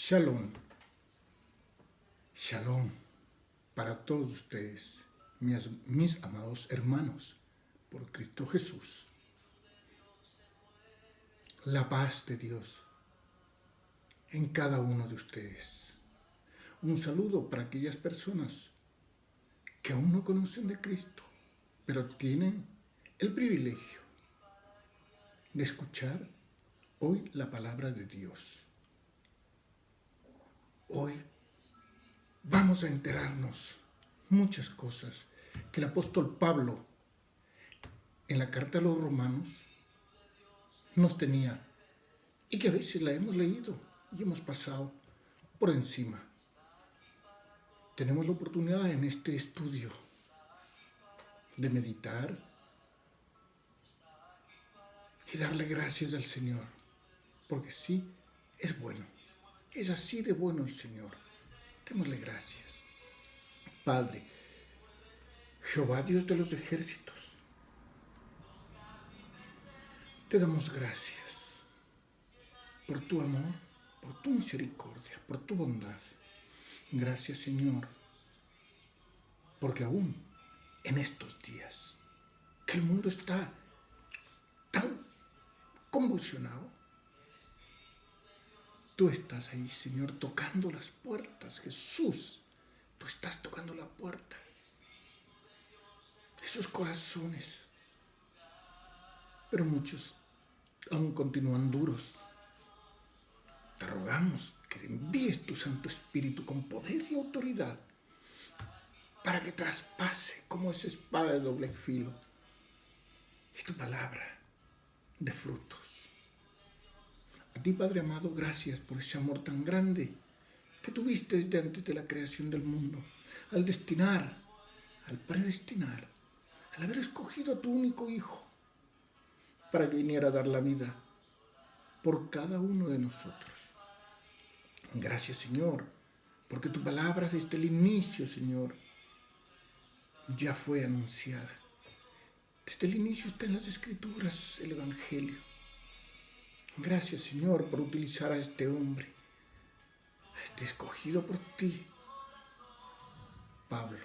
Shalom, shalom para todos ustedes, mis amados hermanos, por Cristo Jesús. La paz de Dios en cada uno de ustedes. Un saludo para aquellas personas que aún no conocen de Cristo, pero tienen el privilegio de escuchar hoy la palabra de Dios. Hoy vamos a enterarnos muchas cosas que el apóstol Pablo en la carta a los romanos nos tenía y que a veces la hemos leído y hemos pasado por encima. Tenemos la oportunidad en este estudio de meditar y darle gracias al Señor, porque sí, es bueno, es así de bueno el Señor. Démosle gracias. Padre, Jehová Dios de los ejércitos, te damos gracias por tu amor, por tu misericordia, por tu bondad. Gracias, Señor, porque aún en estos días que el mundo está tan convulsionado, tú estás ahí, Señor, tocando las puertas. Jesús, tú estás tocando la puerta. Esos corazones, pero muchos aún continúan duros. Te rogamos que envíes tu Santo Espíritu con poder y autoridad para que traspase como esa espada de doble filo y tu palabra de frutos. A ti, Padre amado, gracias por ese amor tan grande que tuviste desde antes de la creación del mundo, al destinar, al predestinar, al haber escogido a tu único Hijo para que viniera a dar la vida por cada uno de nosotros. Gracias, Señor, porque tu palabra desde el inicio, Señor, ya fue anunciada. Desde el inicio está en las Escrituras el Evangelio. Gracias, Señor, por utilizar a este hombre, a este escogido por ti, Pablo.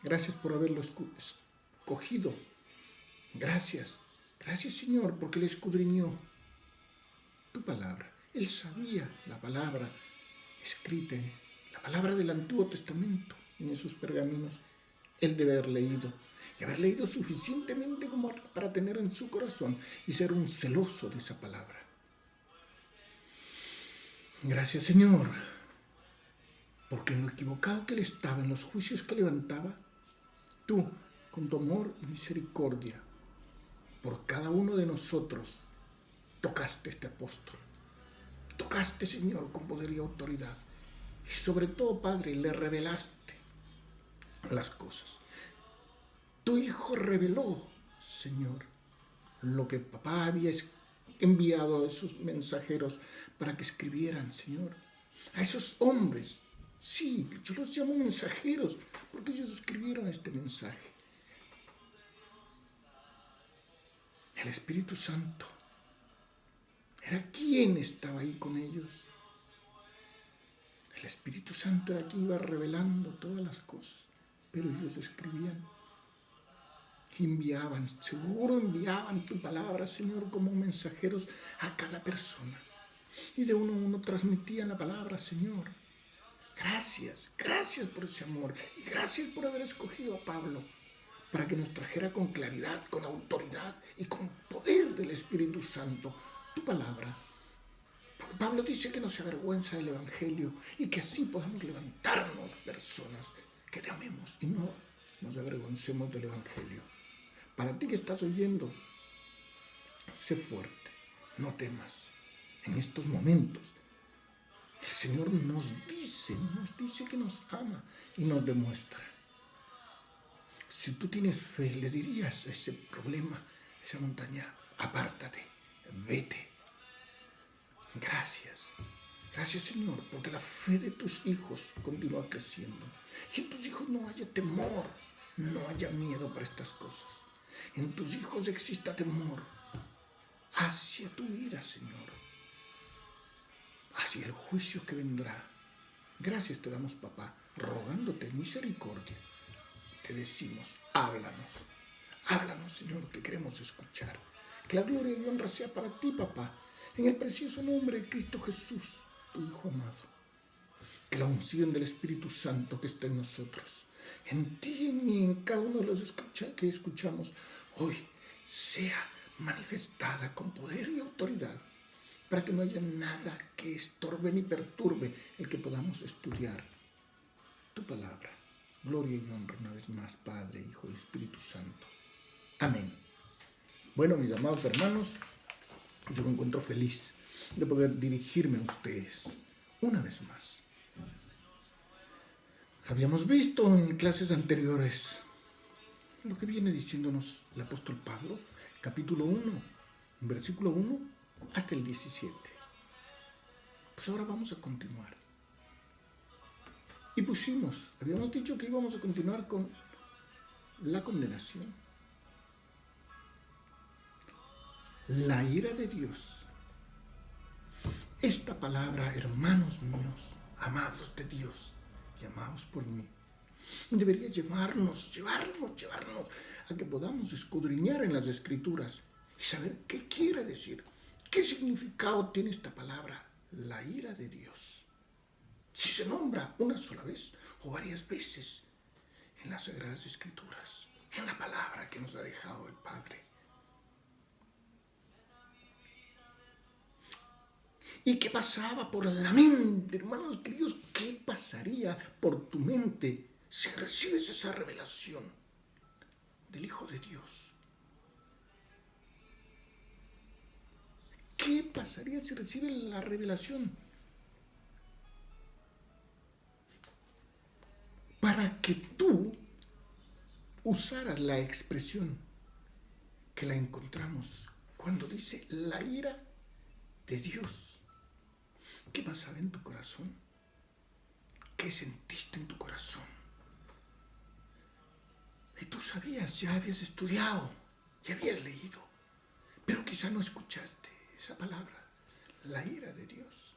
Gracias por haberlo escogido. Gracias, Señor, porque él escudriñó tu palabra. Él sabía la palabra escrita, la palabra del Antiguo Testamento en esos pergaminos. Él debe haber leído y haber leído suficientemente como para tener en su corazón y ser un celoso de esa palabra. Gracias, Señor, porque en lo equivocado que él estaba, en los juicios que levantaba, tú, con tu amor y misericordia, por cada uno de nosotros, tocaste a este apóstol. Tocaste, Señor, con poder y autoridad. Y sobre todo, Padre, le revelaste las cosas. Tu Hijo reveló, Señor, lo que papá había enviado a esos mensajeros para que escribieran, Señor. A esos hombres, sí, yo los llamo mensajeros, porque ellos escribieron este mensaje. El Espíritu Santo era quien estaba ahí con ellos. El Espíritu Santo era quien iba revelando todas las cosas, pero ellos escribían. Seguro enviaban tu palabra, Señor, como mensajeros a cada persona. Y de uno a uno transmitían la palabra, Señor. Gracias por ese amor. Y gracias por haber escogido a Pablo para que nos trajera con claridad, con autoridad y con poder del Espíritu Santo tu palabra. Porque Pablo dice que no se avergüenza del Evangelio y que así podamos levantarnos personas que te amemos y no nos avergoncemos del Evangelio. Para ti que estás oyendo, sé fuerte, no temas. En estos momentos, el Señor nos dice que nos ama y nos demuestra. Si tú tienes fe, le dirías a ese problema, a esa montaña, apártate, vete. Gracias, Señor, porque la fe de tus hijos continúa creciendo. Y en tus hijos no haya temor, no haya miedo para estas cosas. En tus hijos exista temor hacia tu ira, Señor. hacia el juicio que vendrá. Gracias te damos, papá, rogándote misericordia. Te decimos, háblanos. Háblanos, Señor, que queremos escuchar. Que la gloria y honra sea para ti, papá, en el precioso nombre de Cristo Jesús, tu Hijo amado. Que la unción del Espíritu Santo que está en nosotros, en ti, en mí, en cada uno de los que escuchamos hoy, sea manifestada con poder y autoridad, para que no haya nada que estorbe ni perturbe el que podamos estudiar tu palabra. Gloria y honra una vez más, Padre, Hijo y Espíritu Santo. Amén. Bueno, mis amados hermanos, yo me encuentro feliz de poder dirigirme a ustedes una vez más. Habíamos visto en clases anteriores lo que viene diciéndonos el apóstol Pablo, capítulo 1, versículo 1 hasta el 17. Pues ahora vamos a continuar. Y habíamos dicho que íbamos a continuar con la condenación. La ira de Dios. Esta palabra, hermanos míos, amados de Dios, llamados por mí, debería llevarnos a que podamos escudriñar en las Escrituras y saber qué quiere decir, qué significado tiene esta palabra, la ira de Dios. Si se nombra una sola vez o varias veces en las Sagradas Escrituras, en la palabra que nos ha dejado el Padre. ¿Y qué pasaba por la mente, hermanos queridos? ¿Qué pasaría por tu mente si recibes esa revelación del Hijo de Dios? ¿Qué pasaría si recibes la revelación? Para que tú usaras la expresión que la encontramos cuando dice la ira de Dios. ¿Qué pasaba en tu corazón? ¿Qué sentiste en tu corazón? Y tú sabías, ya habías estudiado, ya habías leído, pero quizá no escuchaste esa palabra, la ira de Dios.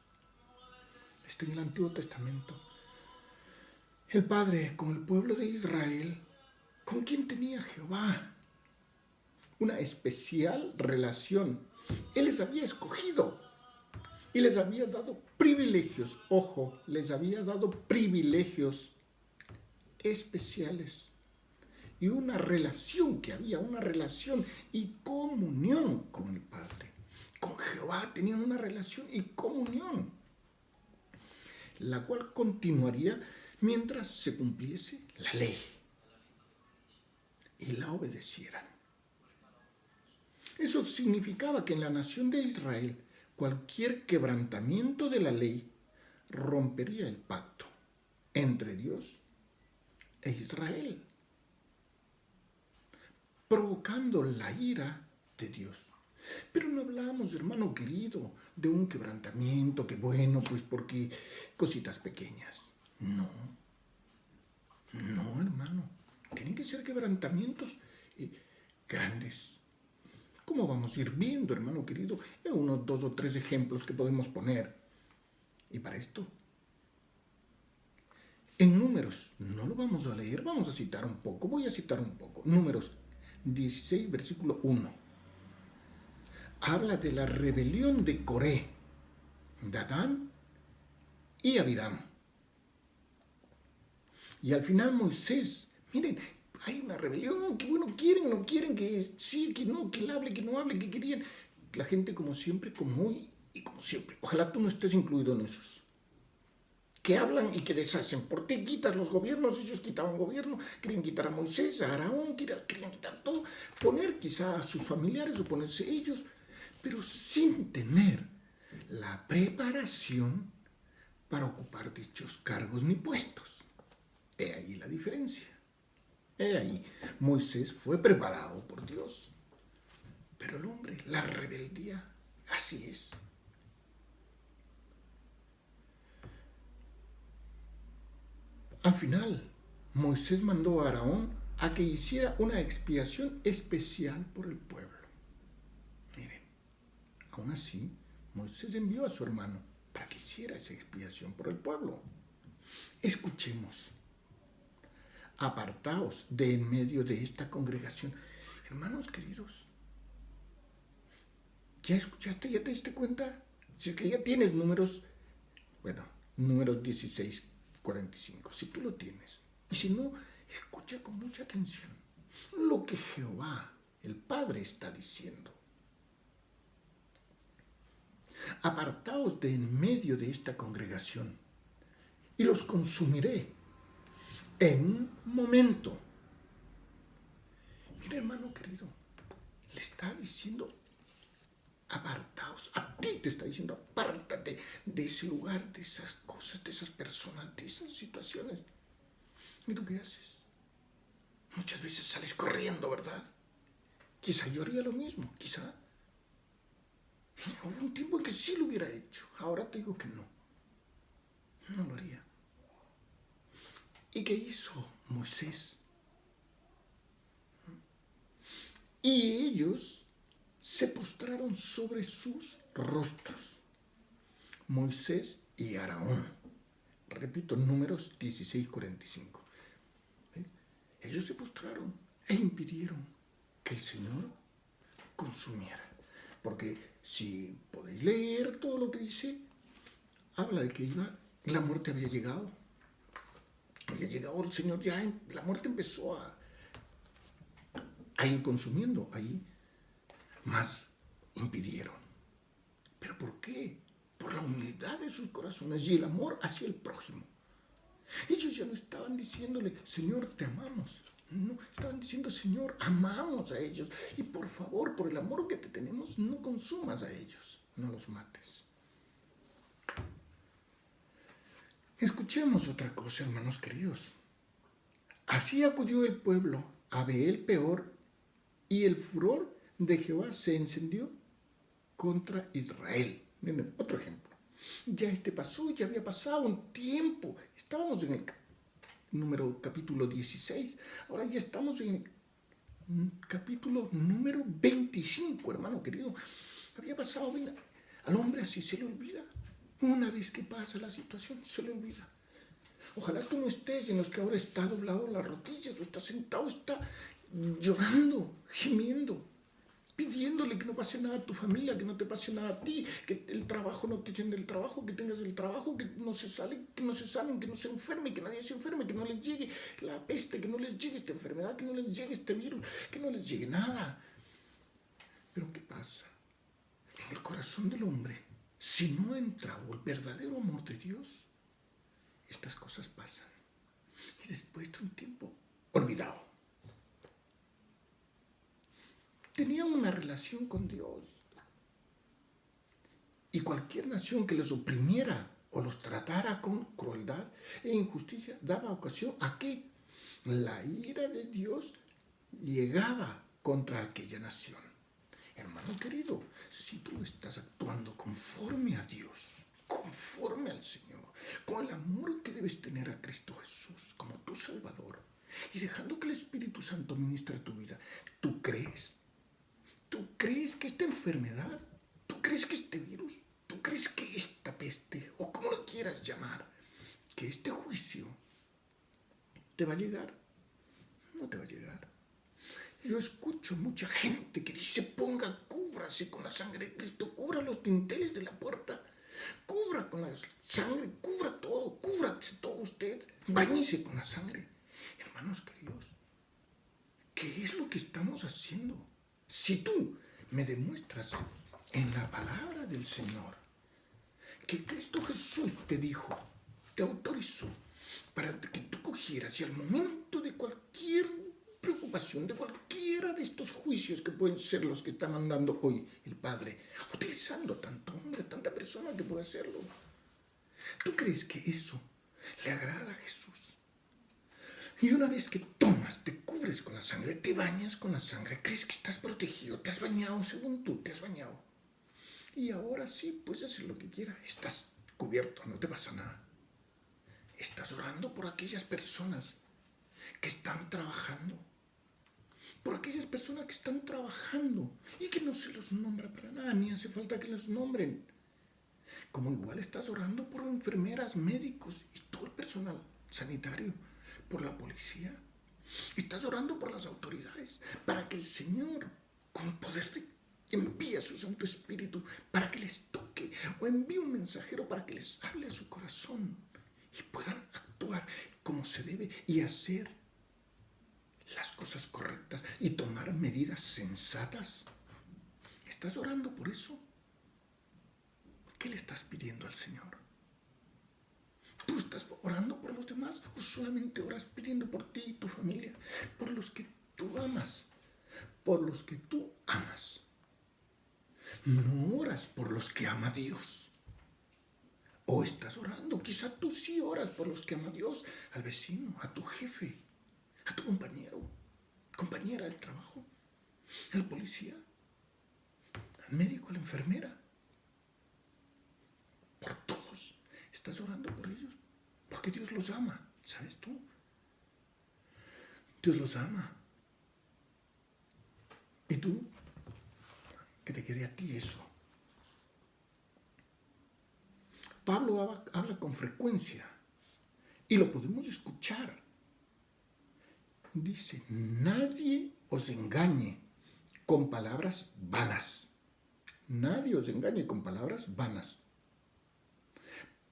Está en el Antiguo Testamento. El Padre con el pueblo de Israel, ¿con quién tenía Jehová una especial relación? Él les había escogido y les había dado privilegios, ojo, les había dado privilegios especiales. Y una relación y comunión con el Padre. Con Jehová tenían una relación y comunión, la cual continuaría mientras se cumpliese la ley y la obedecieran. Eso significaba que en la nación de Israel cualquier quebrantamiento de la ley rompería el pacto entre Dios e Israel, provocando la ira de Dios. Pero no hablamos, hermano querido, de un quebrantamiento que bueno, pues porque cositas pequeñas. No, hermano. Tienen que ser quebrantamientos grandes. ¿Cómo vamos a ir viendo, hermano querido? Unos 2 o 3 ejemplos que podemos poner. Y para esto, en Números, no lo vamos a leer, vamos a citar un poco. Voy a citar un poco. Números 16, versículo 1. Habla de la rebelión de Coré, Datán y Abiram. Y al final Moisés, miren, hay una rebelión, que bueno, quieren, no quieren, que sí, que no, que él hable, que no hable, que querían. La gente como siempre, como hoy y como siempre. Ojalá tú no estés incluido en esos. Que hablan y que deshacen. ¿Por qué quitas los gobiernos? Ellos quitaban gobierno, querían quitar a Moisés, a Aarón, querían quitar todo. Poner quizá a sus familiares o ponerse ellos, pero sin tener la preparación para ocupar dichos cargos ni puestos. He ahí la diferencia. He ahí, Moisés fue preparado por Dios. Pero el hombre, la rebeldía, así es. Al final, Moisés mandó a Aarón a que hiciera una expiación especial por el pueblo. Miren, aún así, Moisés envió a su hermano para que hiciera esa expiación por el pueblo. Escuchemos. Apartaos de en medio de esta congregación. Hermanos queridos, ¿ya escuchaste? ¿Ya te diste cuenta? Si es que ya tienes números 16, 45, si tú lo tienes. Y si no, escucha con mucha atención lo que Jehová, el Padre, está diciendo. Apartaos de en medio de esta congregación y los consumiré en un momento. Mira, hermano querido, le está diciendo apartaos. A ti te está diciendo apártate de ese lugar, de esas cosas, de esas personas, de esas situaciones. ¿Y tú qué haces? Muchas veces sales corriendo, ¿verdad? Quizá yo haría lo mismo, quizá. Hubo un tiempo en que sí lo hubiera hecho. Ahora te digo que no. No lo haría. ¿Y qué hizo Moisés? Y ellos se postraron sobre sus rostros. Moisés y Aarón. Repito, Números 16:45. Ellos se postraron e impidieron que el Señor consumiera. Porque si podéis leer todo lo que dice, habla de que la muerte había llegado. Había llegado el Señor ya, la muerte empezó a ir consumiendo ahí. Más impidieron. ¿Pero por qué? Por la humildad de sus corazones y el amor hacia el prójimo. Ellos ya no estaban diciéndole, Señor, te amamos. No, estaban diciendo, Señor, amamos a ellos. Y por favor, por el amor que te tenemos, no consumas a ellos. No los mates. Escuchemos otra cosa, hermanos queridos. Así acudió el pueblo a Beel Peor, y el furor de Jehová se encendió contra Israel. Miren, otro ejemplo. Ya pasó, ya había pasado un tiempo. Estábamos en el capítulo 16. Ahora ya estamos en el capítulo número 25, hermano querido. Había pasado, al hombre así se le olvida. Una vez que pasa la situación, se le olvida. Ojalá tú no estés en los que ahora está doblado las rodillas o está sentado, está llorando, gimiendo, pidiéndole que no pase nada a tu familia, que no te pase nada a ti, que el trabajo no te echen del trabajo, que tengas el trabajo, que no se salen, que no se salen, que no se enferme, que nadie se enferme, que no les llegue la peste, que no les llegue esta enfermedad, que no les llegue este virus, que no les llegue nada. Pero ¿qué pasa? En el corazón del hombre, si no ha entrado el verdadero amor de Dios, estas cosas pasan. Y después de un tiempo, olvidado. Tenían una relación con Dios. Y cualquier nación que les oprimiera o los tratara con crueldad e injusticia daba ocasión a que la ira de Dios llegaba contra aquella nación. Hermano querido, si tú estás actuando conforme a Dios, conforme al Señor, con el amor que debes tener a Cristo Jesús como tu Salvador, y dejando que el Espíritu Santo ministre tu vida, ¿tú crees? ¿Tú crees que esta enfermedad, tú crees que este virus, tú crees que esta peste, o como lo quieras llamar, que este juicio te va a llegar? No te va a llegar. Yo escucho mucha gente que dice, cúbrase con la sangre de Cristo, cubra los dinteles de la puerta, cubra con la sangre, cubra todo, cúbrase todo usted, bañese con la sangre. Hermanos queridos, ¿qué es lo que estamos haciendo? Si tú me demuestras en la palabra del Señor que Cristo Jesús te dijo, te autorizó para que tú cogieras y al momento de cualquier preocupación, de cualquiera de estos juicios que pueden ser los que está mandando hoy el Padre, utilizando tanto hombre, tanta persona que puede hacerlo, ¿tú crees que eso le agrada a Jesús? Y una vez que tomas, te cubres con la sangre, te bañas con la sangre, crees que estás protegido, te has bañado según tú te has bañado. Y ahora sí, puedes hacer lo que quieras, estás cubierto, no te pasa nada. Estás orando por aquellas personas que están trabajando, por aquellas personas que están trabajando y que no se los nombra para nada, ni hace falta que los nombren. Como igual estás orando por enfermeras, médicos y todo el personal sanitario, por la policía. Estás orando por las autoridades para que el Señor, con poder, envíe a su Santo Espíritu para que les toque, o envíe un mensajero para que les hable a su corazón y puedan actuar como se debe y hacer las cosas correctas y tomar medidas sensatas. ¿Estás orando por eso? ¿Qué le estás pidiendo al Señor? ¿Tú estás orando por los demás o solamente oras pidiendo por ti y tu familia, por los que tú amas, por los que tú amas? No oras por los que ama Dios. O estás orando, quizá tú sí oras por los que ama Dios, al vecino, a tu jefe, a tu compañero, compañera del trabajo, al policía, al médico, a la enfermera. Por todos. Estás orando por ellos porque Dios los ama, ¿sabes tú? Dios los ama. ¿Y tú? Que te quede a ti eso. Pablo habla con frecuencia y lo podemos escuchar. Dice, nadie os engañe con palabras vanas. Nadie os engañe con palabras vanas.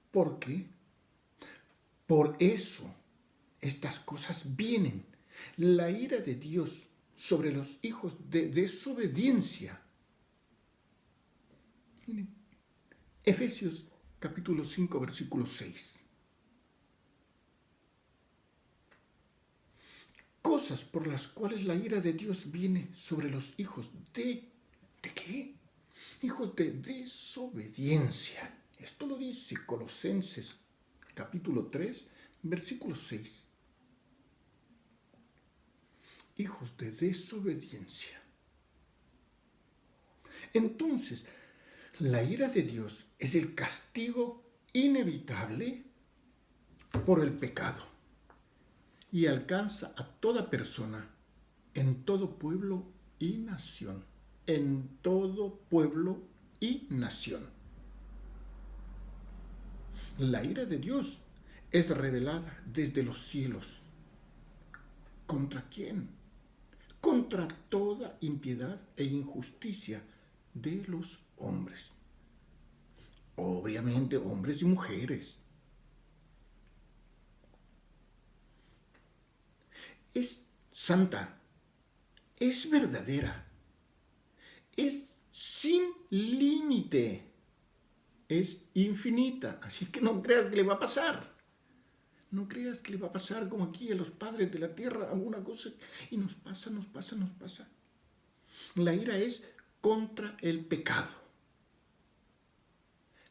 Porque por eso estas cosas vienen. La ira de Dios sobre los hijos de desobediencia. Miren, Efesios capítulo 5, versículo 6. Cosas por las cuales la ira de Dios viene sobre los hijos ¿de qué? Hijos de desobediencia. Esto lo dice Colosenses capítulo 3, versículo 6. Hijos de desobediencia. Entonces, la ira de Dios es el castigo inevitable por el pecado y alcanza a toda persona en todo pueblo y nación. En todo pueblo y nación. La ira de Dios es revelada desde los cielos. ¿Contra quién? Contra toda impiedad e injusticia de los hombres. Obviamente, hombres y mujeres. Es santa, es verdadera, es sin límite, es infinita. Así que no creas que le va a pasar. No creas que le va a pasar como aquí a los padres de la tierra alguna cosa y nos pasa. La ira es contra el pecado.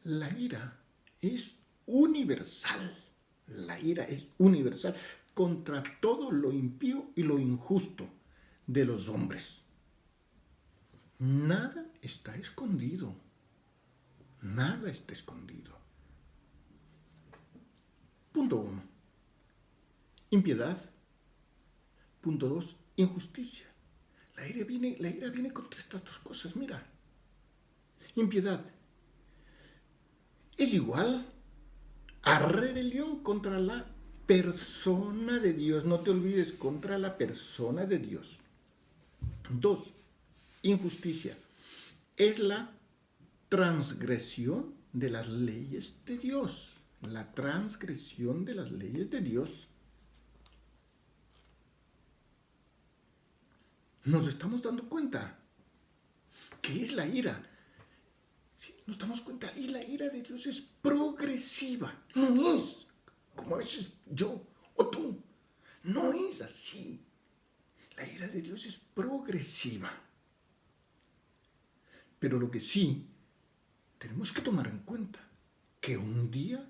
La ira es universal. La ira es universal contra todo lo impío y lo injusto de los hombres. Nada está escondido. Nada está escondido. Punto 1. Impiedad. Punto 2. Injusticia. La ira viene contra estas dos cosas, mira. Impiedad es igual a rebelión contra la persona de Dios. No te olvides, contra la persona de Dios. 2. Injusticia es la transgresión de las leyes de Dios. La transgresión de las leyes de Dios. Nos estamos dando cuenta que es la ira. Sí, nos damos cuenta, y la ira de Dios es progresiva. No es como a veces yo o tú. No es así. La ira de Dios es progresiva. Pero lo que sí tenemos que tomar en cuenta, que un día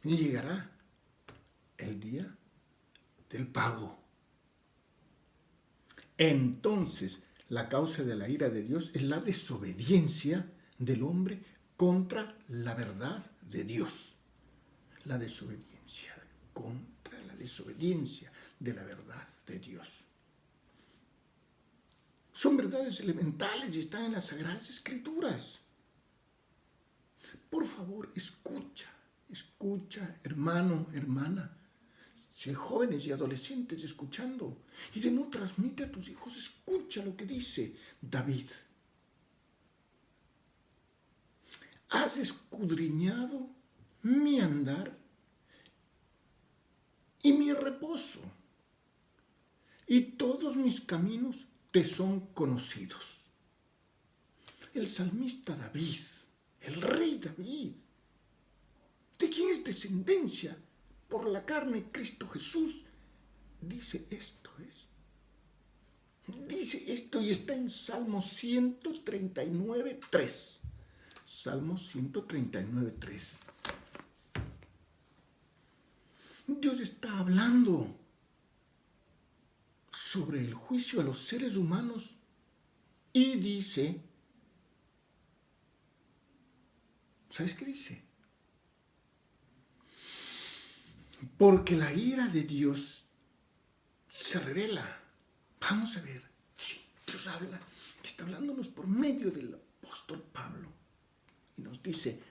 llegará el día del pago. Entonces, la causa de la ira de Dios es la desobediencia del hombre contra la verdad de Dios. La desobediencia contra la desobediencia de la verdad de Dios. Son verdades elementales y están en las Sagradas Escrituras. Por favor, escucha, hermano, hermana. Si hay jóvenes y adolescentes escuchando, y de no transmite a tus hijos, escucha lo que dice David. Has escudriñado mi andar y mi reposo, y todos mis caminos te son conocidos. El salmista David, el rey David, de quien es descendencia por la carne Cristo Jesús, dice esto, dice esto y está en Salmo 139:3. Salmo 139:3. Dios está hablando sobre el juicio a los seres humanos y dice, ¿sabes qué dice? Porque la ira de Dios se revela. Vamos a ver, sí, Dios habla, está hablándonos por medio del apóstol Pablo. Y nos dice,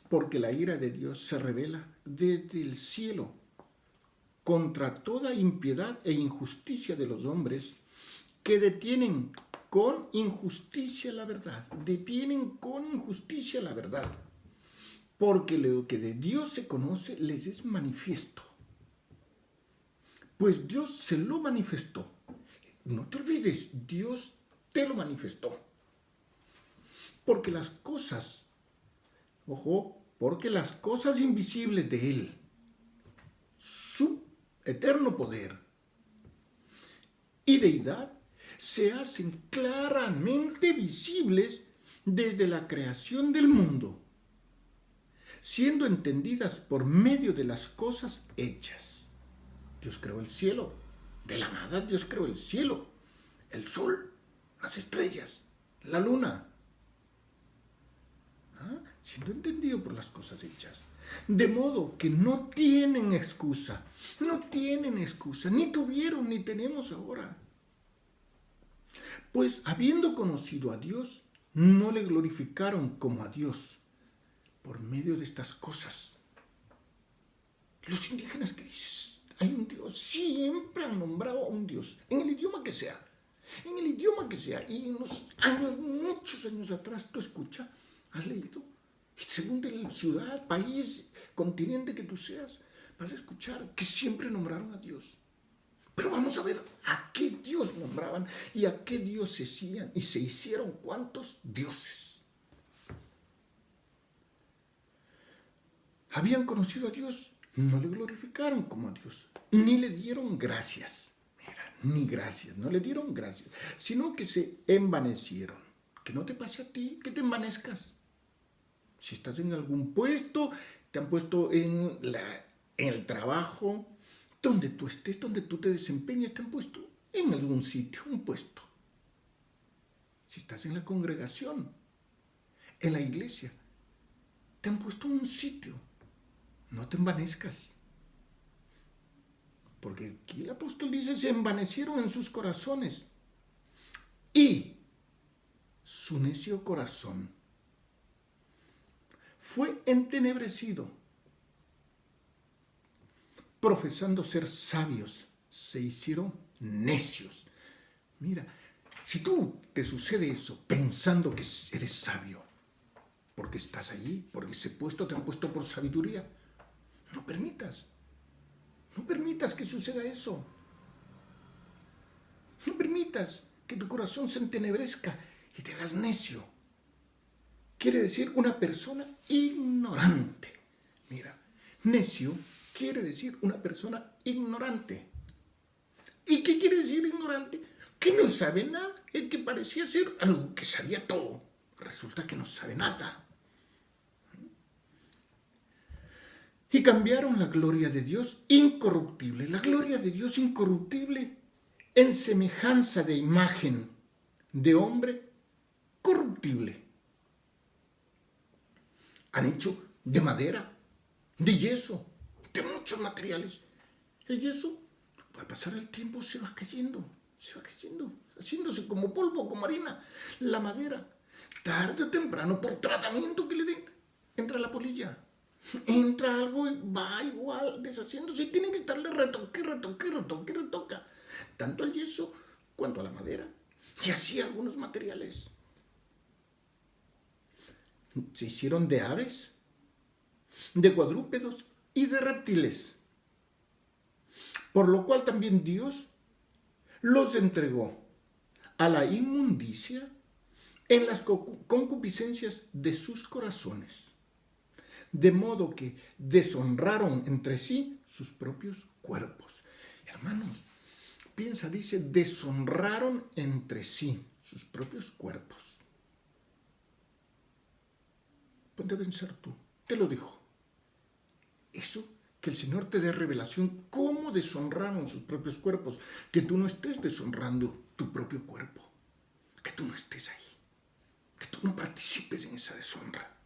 porque la ira de Dios se revela desde el cielo contra toda impiedad e injusticia de los hombres que detienen con injusticia la verdad. Detienen con injusticia la verdad. Porque lo que de Dios se conoce les es manifiesto. Pues Dios se lo manifestó. No te olvides, Dios te lo manifestó. Porque las cosas, porque las cosas invisibles de Él, su eterno poder y deidad, se hacen claramente visibles desde la creación del mundo, siendo entendidas por medio de las cosas hechas. Dios creó el cielo. De la nada Dios creó el cielo, el sol, las estrellas, la luna. Siendo entendido por las cosas hechas. De modo que no tienen excusa. No tienen excusa. Ni tuvieron ni tenemos ahora. Pues habiendo conocido a Dios, no le glorificaron como a Dios por medio de estas cosas. Los indígenas que dices, hay un Dios, siempre han nombrado a un Dios, en el idioma que sea. En el idioma que sea. Y en los años, muchos años atrás, tú escuchas, has leído. Y según la ciudad, país, continente que tú seas, vas a escuchar que siempre nombraron a Dios. Pero vamos a ver a qué Dios nombraban y a qué Dios se hacían y se hicieron cuántos dioses. Habían conocido a Dios, no le glorificaron como a Dios, ni le dieron gracias. Mira, ni gracias, no le dieron gracias, sino que se envanecieron. Que no te pase a ti, que te envanezcas. Si estás en algún puesto, te han puesto en el trabajo, donde tú estés, donde tú te desempeñes, te han puesto en algún sitio, un puesto. Si estás en la congregación, en la iglesia, te han puesto un sitio. No te envanezcas. Porque aquí el apóstol dice, se envanecieron en sus corazones. Y su necio corazón fue entenebrecido. Profesando ser sabios, se hicieron necios. Mira, si tú te sucede eso pensando que eres sabio, porque estás allí, porque ese puesto te han puesto por sabiduría, no permitas que suceda eso. No permitas que tu corazón se entenebrezca y te hagas necio. Quiere decir una persona ignorante. Mira, necio quiere decir una persona ignorante. ¿Y qué quiere decir ignorante? Que no sabe nada. El que parecía ser algo que sabía todo, resulta que no sabe nada. Y cambiaron la gloria de Dios incorruptible, la gloria de Dios incorruptible, en semejanza de imagen de hombre corruptible. Han hecho de madera, de yeso, de muchos materiales. El yeso, al pasar el tiempo, se va cayendo, haciéndose como polvo, como harina. La madera, tarde o temprano, por tratamiento que le den, entra la polilla. Entra algo y va igual deshaciéndose. Tiene que estarle retoca. Tanto al yeso cuanto a la madera. Y así algunos materiales. Se hicieron de aves, de cuadrúpedos y de reptiles. Por lo cual también Dios los entregó a la inmundicia en las concupiscencias de sus corazones, de modo que deshonraron entre sí sus propios cuerpos. Hermanos, piensa, dice, deshonraron entre sí sus propios cuerpos. Pues deben ser tú, te lo dijo. Eso, que el Señor te dé revelación, cómo deshonraron sus propios cuerpos, que tú no estés deshonrando tu propio cuerpo, que tú no estés ahí, que tú no participes en esa deshonra.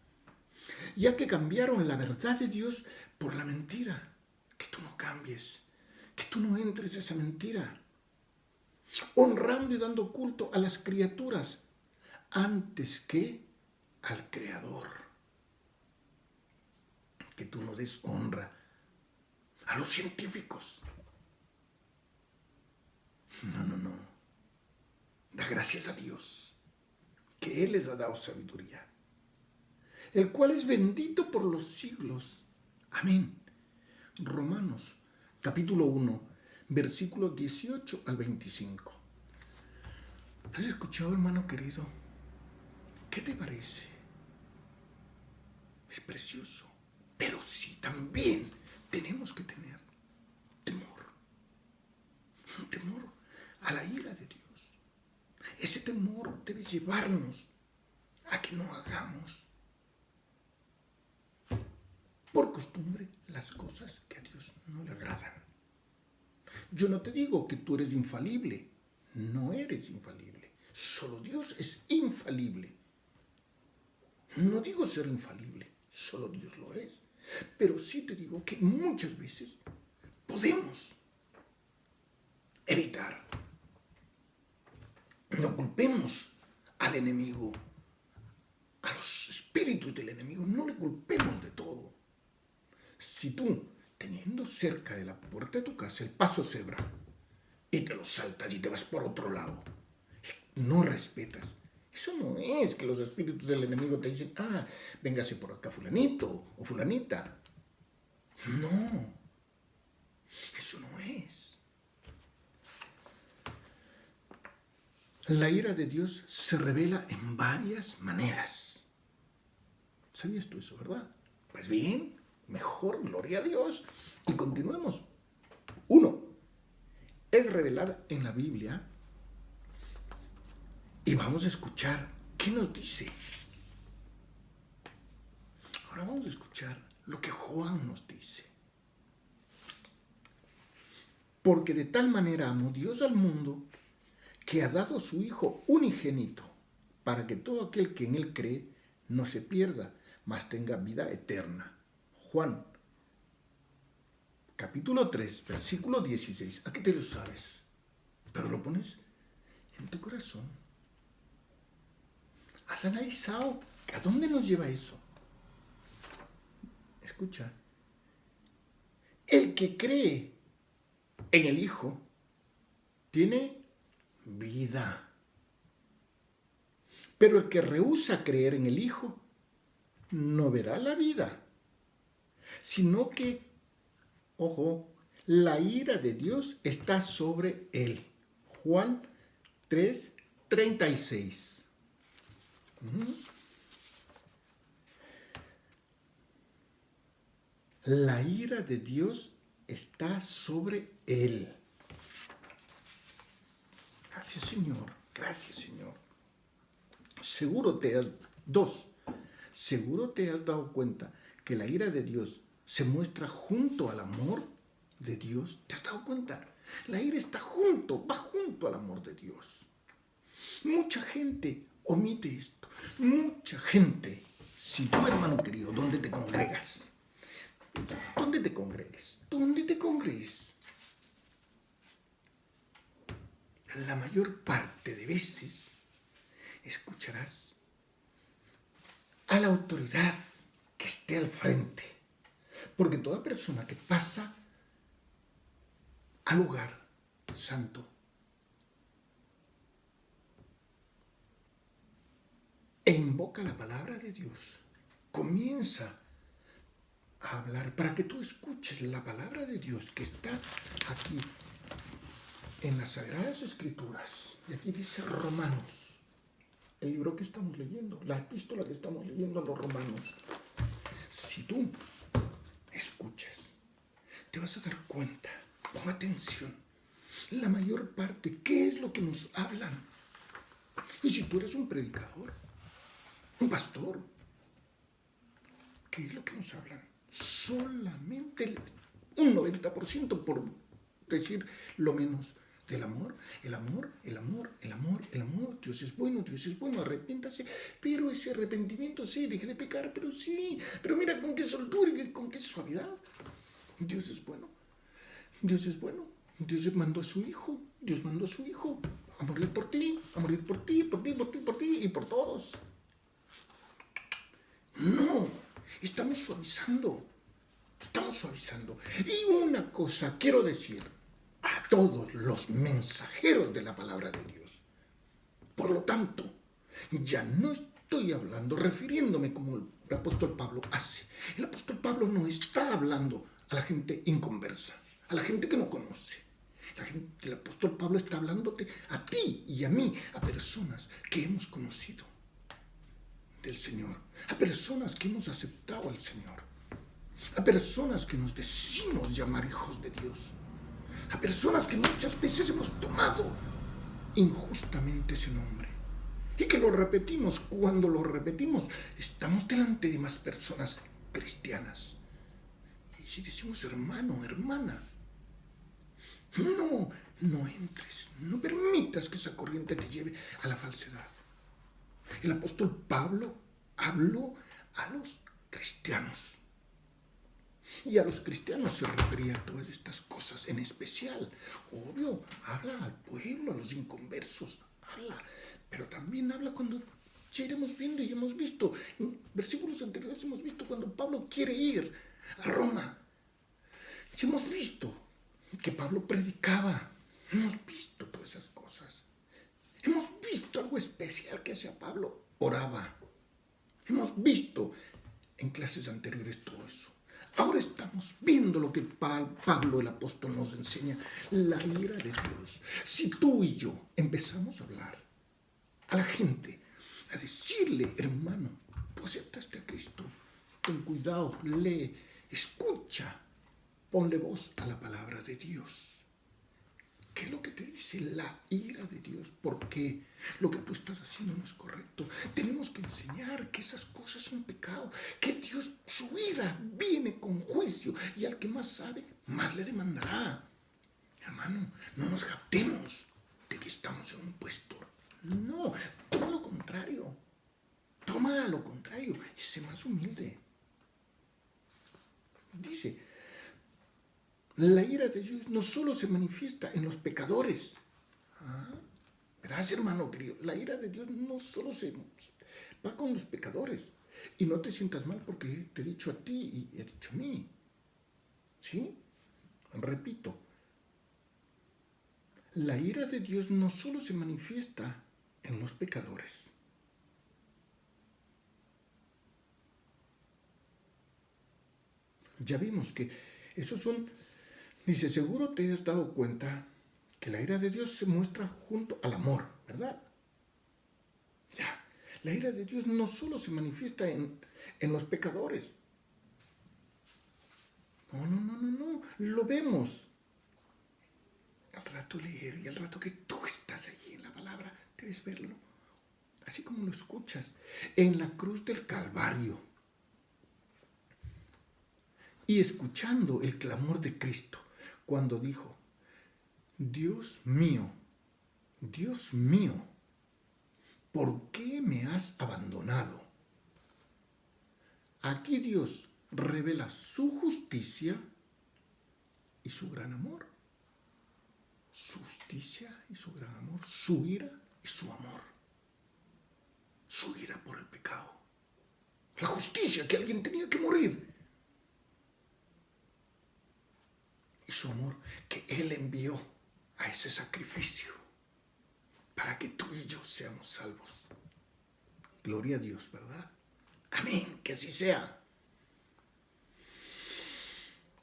Ya que cambiaron la verdad de Dios por la mentira, que tú no cambies, que tú no entres a esa mentira, honrando y dando culto a las criaturas antes que al Creador, que tú no des honra a los científicos. No. Da gracias a Dios, que Él les ha dado sabiduría, el cual es bendito por los siglos. Amén. Romanos, capítulo 1, versículos 18 al 25. ¿Has escuchado, hermano querido? ¿Qué te parece? Es precioso, pero sí también tenemos que tener temor. Un temor a la ira de Dios. Ese temor debe llevarnos a que no hagamos por costumbre las cosas que a Dios no le agradan. Yo no te digo que tú eres infalible. No eres infalible. Solo Dios es infalible. No digo ser infalible. Solo Dios lo es. Pero sí te digo que muchas veces podemos evitar. No culpemos al enemigo, a los espíritus del enemigo. No le culpemos de todo. Si tú, teniendo cerca de la puerta de tu casa el paso cebra, y te lo saltas y te vas por otro lado, no respetas, eso no es que los espíritus del enemigo te dicen, véngase por acá fulanito o fulanita. No, eso no es. La ira de Dios se revela en varias maneras. ¿Sabías tú eso, verdad? Pues bien, mejor, gloria a Dios. Y continuemos. 1. Es revelada en la Biblia. Y vamos a escuchar qué nos dice. Ahora vamos a escuchar lo que Juan nos dice. Porque de tal manera amó Dios al mundo que ha dado a su Hijo unigénito, para que todo aquel que en Él cree no se pierda, mas tenga vida eterna. Juan, capítulo 3, versículo 16. Aquí te lo sabes, pero lo pones en tu corazón. ¿Has analizado a dónde nos lleva eso? Escucha. El que cree en el Hijo tiene vida. Pero el que rehúsa creer en el Hijo no verá la vida, sino que, ojo, la ira de Dios está sobre él. Juan 3:36. La ira de Dios está sobre él. Gracias, Señor. Gracias, Señor. Seguro te has dado cuenta que la ira de Dios se muestra junto al amor de Dios. ¿Te has dado cuenta? La ira está va junto al amor de Dios. Mucha gente omite esto. Mucha gente. Si tú, hermano querido, ¿dónde te congregas? ¿Dónde te congregues? ¿Dónde te congregues? La mayor parte de veces escucharás a la autoridad que esté al frente. Porque toda persona que pasa al lugar santo e invoca la palabra de Dios, comienza a hablar para que tú escuches la palabra de Dios que está aquí en las Sagradas Escrituras. Y aquí dice Romanos, el libro que estamos leyendo, la epístola que estamos leyendo a los Romanos. Si tú escuchas, te vas a dar cuenta, pon atención, la mayor parte, ¿qué es lo que nos hablan? Y si tú eres un predicador, un pastor, ¿qué es lo que nos hablan? Solamente un 90%, por decir lo menos, del amor, el amor, el amor, el amor, el amor. Dios es bueno, arrepiéntase. Pero ese arrepentimiento, sí, deje de pecar, pero sí. Pero mira con qué soltura y con qué suavidad. Dios es bueno. Dios es bueno. Dios mandó a su Hijo. Dios mandó a su Hijo a morir por ti, a morir por ti, por ti, por ti, por ti y por todos. No, estamos suavizando. Estamos suavizando. Y una cosa quiero decir a todos los mensajeros de la palabra de Dios. Por lo tanto, ya no estoy hablando, refiriéndome como el apóstol Pablo hace. El apóstol Pablo no está hablando a la gente inconversa, a la gente que no conoce. El apóstol Pablo está hablándote a ti y a mí, a personas que hemos conocido del Señor, a personas que hemos aceptado al Señor, a personas que nos decimos llamar hijos de Dios, a personas que muchas veces hemos tomado injustamente ese nombre y que lo repetimos. Cuando lo repetimos, estamos delante de más personas cristianas. Y si decimos hermano, hermana, no entres, no permitas que esa corriente te lleve a la falsedad. El apóstol Pablo habló a los cristianos. Y a los cristianos se refería a todas estas cosas en especial. Obvio, habla al pueblo, a los inconversos, habla. Pero también habla cuando ya iremos viendo y hemos visto, en versículos anteriores hemos visto cuando Pablo quiere ir a Roma. Y hemos visto que Pablo predicaba. Hemos visto todas esas cosas. Hemos visto algo especial que hacía Pablo. Oraba. Hemos visto en clases anteriores todo eso. Ahora estamos viendo lo que Pablo el apóstol nos enseña, la ira de Dios. Si tú y yo empezamos a hablar a la gente, a decirle, hermano, tú aceptaste a Cristo, ten cuidado, lee, escucha, ponle voz a la palabra de Dios. ¿Qué es lo que te dice la ira de Dios? ¿Por qué? Lo que tú estás haciendo no es correcto. Tenemos que enseñar que esas cosas son pecado, que Dios, su ira viene con juicio y al que más sabe, más le demandará. Hermano, no nos jactemos de que estamos en un puesto. No, toma lo contrario. Toma lo contrario y sé más humilde. Dice, la ira de Dios no solo se manifiesta en los pecadores. Verás, hermano querido, la ira de Dios no solo se va con los pecadores. Y no te sientas mal porque te he dicho a ti y he dicho a mí. ¿Sí? Repito, la ira de Dios no solo se manifiesta en los pecadores. Ya vimos que esos son... Dice, seguro te has dado cuenta que la ira de Dios se muestra junto al amor, ¿verdad? Ya, la ira de Dios no solo se manifiesta en los pecadores. No, lo vemos. Al rato leer y al rato que tú estás allí en la palabra, debes verlo, así como lo escuchas, en la cruz del Calvario. Y escuchando el clamor de Cristo, cuando dijo, Dios mío, ¿por qué me has abandonado? Aquí Dios revela su justicia y su gran amor. Su justicia y su gran amor, su ira y su amor. Su ira por el pecado, la justicia, que alguien tenía que morir. Y su amor, que Él envió a ese sacrificio para que tú y yo seamos salvos. Gloria a Dios, ¿verdad? Amén, que así sea.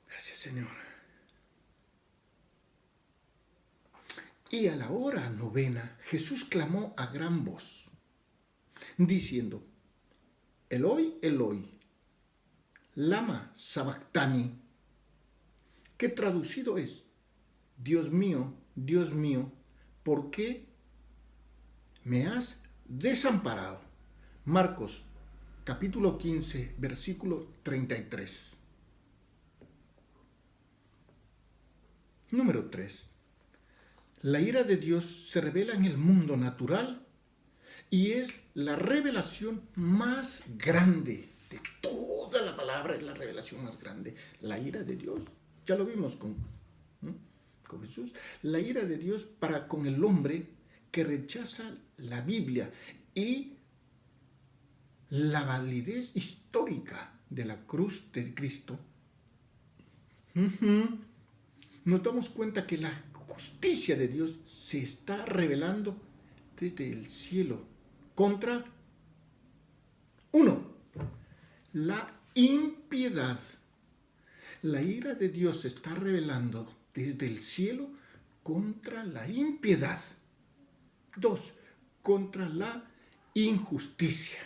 Gracias, Señor. Y a la hora novena, Jesús clamó a gran voz, diciendo: Eloi, Eloi, lama sabactani, que traducido es: Dios mío, ¿por qué me has desamparado? Marcos, capítulo 15, versículo 33. Número 3. La ira de Dios se revela en el mundo natural y es la revelación más grande de toda la palabra, es la revelación más grande. La ira de Dios, ya lo vimos con Jesús, la ira de Dios para con el hombre que rechaza la Biblia y la validez histórica de la cruz de Cristo. Nos damos cuenta que la justicia de Dios se está revelando desde el cielo contra, uno, la impiedad. La ira de Dios se está revelando desde el cielo contra la impiedad. 2, contra la injusticia.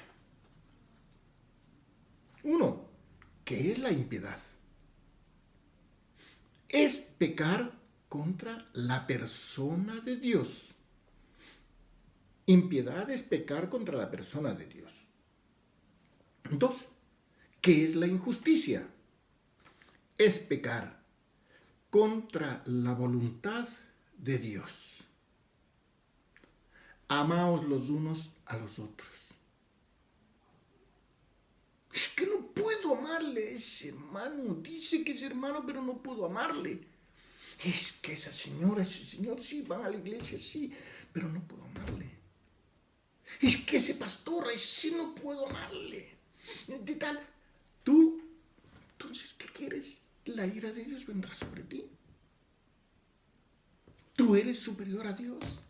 1, ¿qué es la impiedad? Es pecar contra la persona de Dios. Impiedad es pecar contra la persona de Dios. 2, ¿qué es la injusticia? Es pecar contra la voluntad de Dios. Amaos los unos a los otros. Es que no puedo amarle a ese hermano. Dice que es hermano, pero no puedo amarle. Es que esa señora, ese señor, sí, van a la iglesia, sí, pero no puedo amarle. Es que ese pastor, ese no puedo amarle. De tal, tú, entonces, ¿qué quieres? La ira de Dios vendrá sobre ti. Tú eres superior a Dios.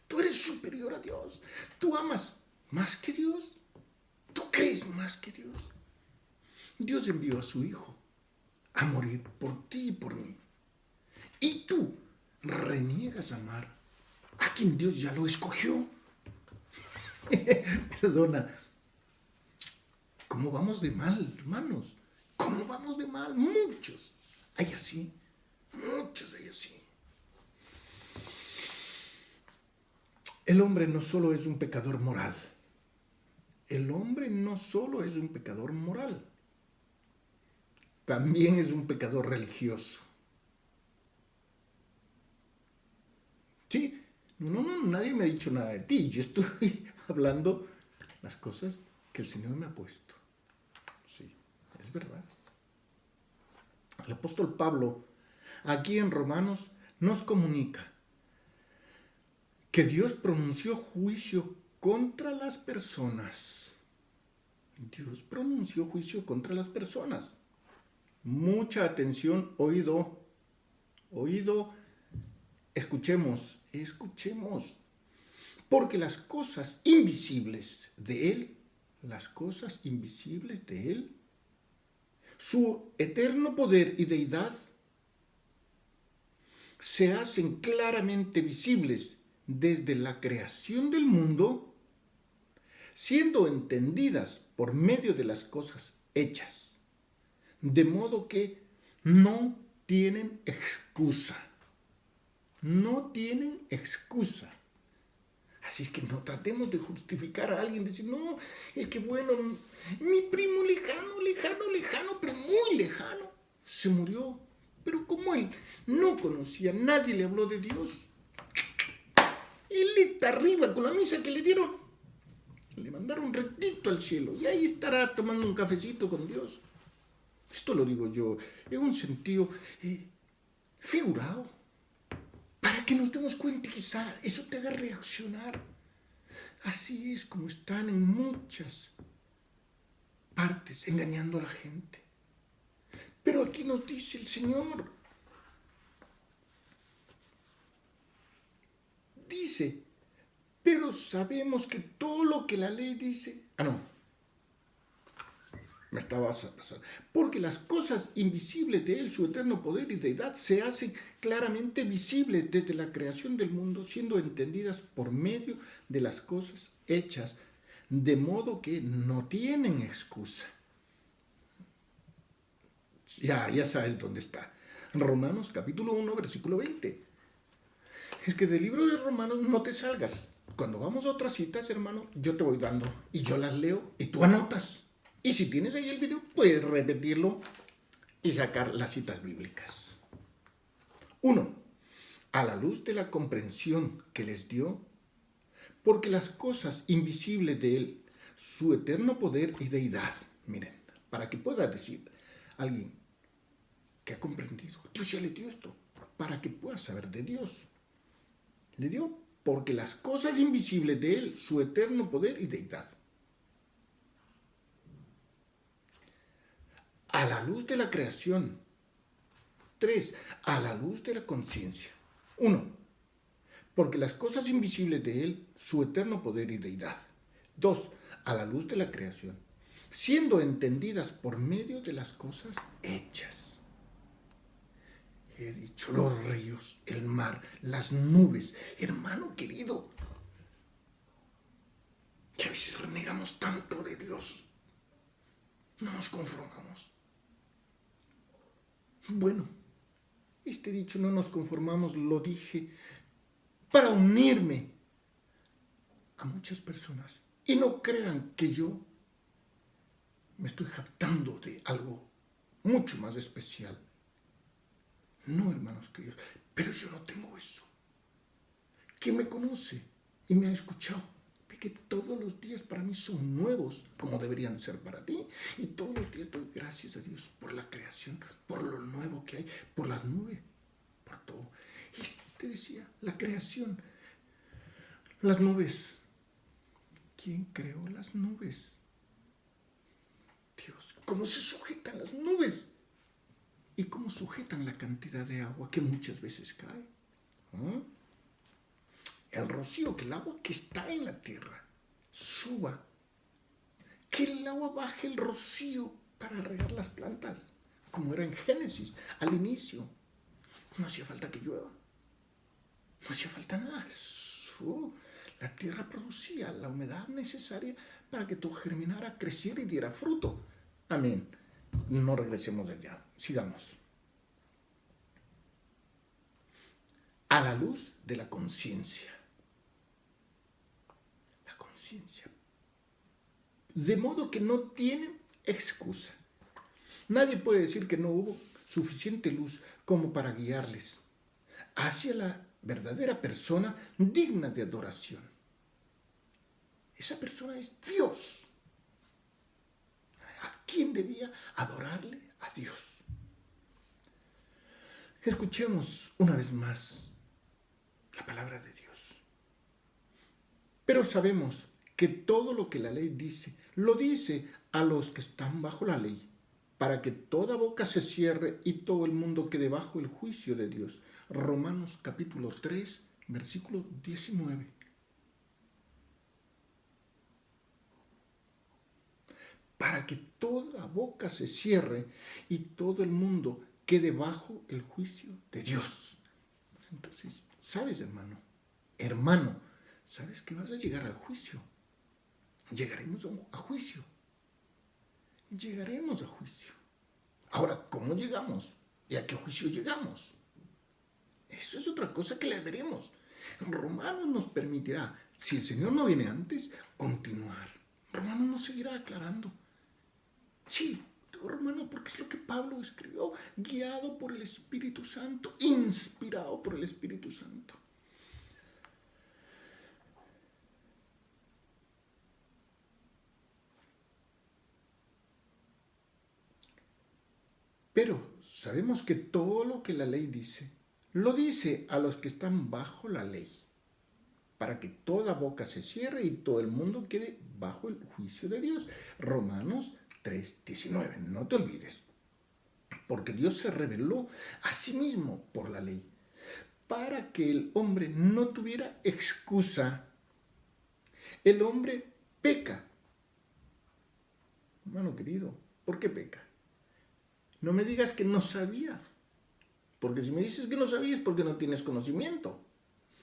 Tú eres superior a Dios. Tú amas más que Dios. Tú crees más que Dios. Dios envió a su Hijo a morir por ti y por mí. Y tú reniegas a amar a quien Dios ya lo escogió. Perdona. ¿Cómo vamos de mal, hermanos? ¿Cómo vamos de mal? Muchos hay así. Muchos hay así. El hombre no solo es un pecador moral. El hombre no solo es un pecador moral. También es un pecador religioso. Sí, no, nadie me ha dicho nada de ti. Yo estoy hablando las cosas que el Señor me ha puesto. Sí, es verdad. El apóstol Pablo, aquí en Romanos, nos comunica que Dios pronunció juicio contra las personas. Dios pronunció juicio contra las personas. Mucha atención, oído, escuchemos. Porque las cosas invisibles de Él, su eterno poder y deidad, se hacen claramente visibles desde la creación del mundo, siendo entendidas por medio de las cosas hechas, de modo que no tienen excusa. No tienen excusa. Así que no tratemos de justificar a alguien, decir, no, es que bueno, mi primo lejano, pero muy lejano, se murió. Pero como él no conocía, nadie le habló de Dios. Él está arriba con la misa que le dieron. Le mandaron rectito al cielo y ahí estará tomando un cafecito con Dios. Esto lo digo yo en un sentido figurado, para que nos demos cuenta, quizá eso te haga reaccionar. Así es como están en muchas partes engañando a la gente. Pero aquí nos dice el Señor, dice, pero sabemos que todo lo que la ley dice, me estaba pasando, porque las cosas invisibles de Él, su eterno poder y deidad, se hacen claramente visibles desde la creación del mundo, siendo entendidas por medio de las cosas hechas, de modo que no tienen excusa. Ya sabes dónde está. Romanos capítulo 1, versículo 20. Es que del libro de Romanos no te salgas. Cuando vamos a otras citas, hermano, yo te voy dando y yo las leo y tú anotas. Y si tienes ahí el video, puedes repetirlo y sacar las citas bíblicas. 1. A la luz de la comprensión que les dio, porque las cosas invisibles de Él, su eterno poder y deidad, miren, para que pueda decir alguien que ha comprendido, Dios ya le dio esto, para que pueda saber de Dios. Le dio porque las cosas invisibles de Él, su eterno poder y deidad. A la luz de la creación. 3. A la luz de la conciencia. 1. Porque las cosas invisibles de Él, su eterno poder y deidad. 2. A la luz de la creación, siendo entendidas por medio de las cosas hechas. He dicho los ríos, el mar, las nubes. Hermano querido, que a veces renegamos tanto de Dios. No nos conformamos. Bueno, este dicho no nos conformamos, lo dije para unirme a muchas personas. Y no crean que yo me estoy jactando de algo mucho más especial. No, hermanos queridos, pero yo no tengo eso. Quien me conoce y me ha escuchado, ve que todos los días para mí son nuevos, como deberían ser para ti. Y todos los días doy gracias a Dios por la creación, por lo nuevo que hay, por las nubes, por todo. Y te decía, la creación, las nubes. ¿Quién creó las nubes? Dios. ¿Cómo se sujetan las nubes? ¿Y cómo sujetan la cantidad de agua que muchas veces cae? El rocío, que el agua que está en la tierra suba, que el agua baje el rocío para regar las plantas, como era en Génesis, al inicio. No hacía falta que llueva, no hacía falta nada. La tierra producía la humedad necesaria para que todo germinara, creciera y diera fruto. Amén. No regresemos de allá, sigamos. A la luz de la conciencia. La conciencia. De modo que no tienen excusa. Nadie puede decir que no hubo suficiente luz como para guiarles hacia la verdadera persona digna de adoración. Esa persona es Dios. ¿A quién debía adorarle? A Dios. Escuchemos una vez más la palabra de Dios. Pero sabemos que todo lo que la ley dice, lo dice a los que están bajo la ley, para que toda boca se cierre y todo el mundo quede bajo el juicio de Dios. Romanos capítulo 3, versículo 19. Para que toda boca se cierre y todo el mundo quede bajo el juicio de Dios. Entonces, ¿sabes, hermano, sabes que vas a llegar al juicio? Llegaremos a juicio. Llegaremos a juicio. Ahora, ¿cómo llegamos? ¿Y a qué juicio llegamos? Eso es otra cosa que le veremos. Romanos nos permitirá, si el Señor no viene antes, continuar. Romanos nos seguirá aclarando. Sí, digo Romanos porque es lo que Pablo escribió, guiado por el Espíritu Santo, inspirado por el Espíritu Santo. Pero sabemos que todo lo que la ley dice, lo dice a los que están bajo la ley, para que toda boca se cierre y todo el mundo quede bajo el juicio de Dios. Romanos 3:19. No te olvides. Porque Dios se reveló a sí mismo por la ley, para que el hombre no tuviera excusa. El hombre peca. Hermano querido, ¿por qué peca? No me digas que no sabía, porque si me dices que no sabías es porque no tienes conocimiento.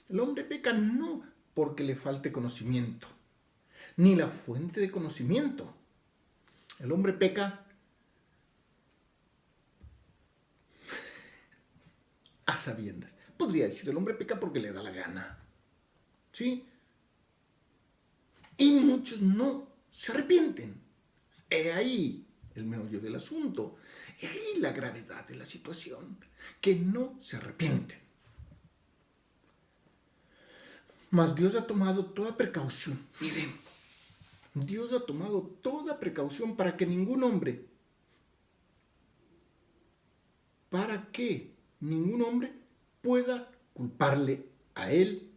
El hombre peca no porque le falte conocimiento, ni la fuente de conocimiento. El hombre peca a sabiendas. Podría decir, el hombre peca porque le da la gana. ¿Sí? Y muchos no se arrepienten. He ahí el meollo del asunto. He ahí la gravedad de la situación. Que no se arrepienten. Mas Dios ha tomado toda precaución. Miren, Dios ha tomado toda precaución para que ningún hombre pueda culparle a él.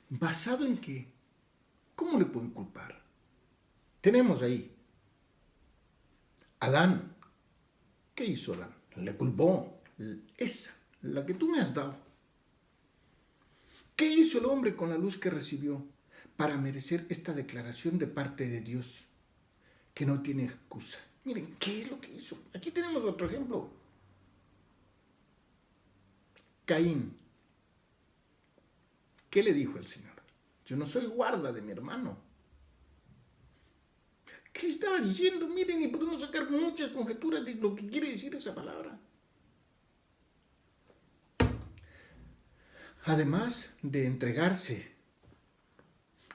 ¿Basado en qué? ¿Cómo le pueden culpar? Tenemos ahí Adán. ¿Qué hizo Adán? Le culpó. Esa, la que tú me has dado. ¿Qué hizo el hombre con la luz que recibió para merecer esta declaración de parte de Dios? Que no tiene excusa. Miren, ¿qué es lo que hizo? Aquí tenemos otro ejemplo. Caín. ¿Qué le dijo el Señor? Yo no soy guarda de mi hermano. ¿Qué estaba diciendo? Miren, y podemos sacar muchas conjeturas de lo que quiere decir esa palabra. Además de entregarse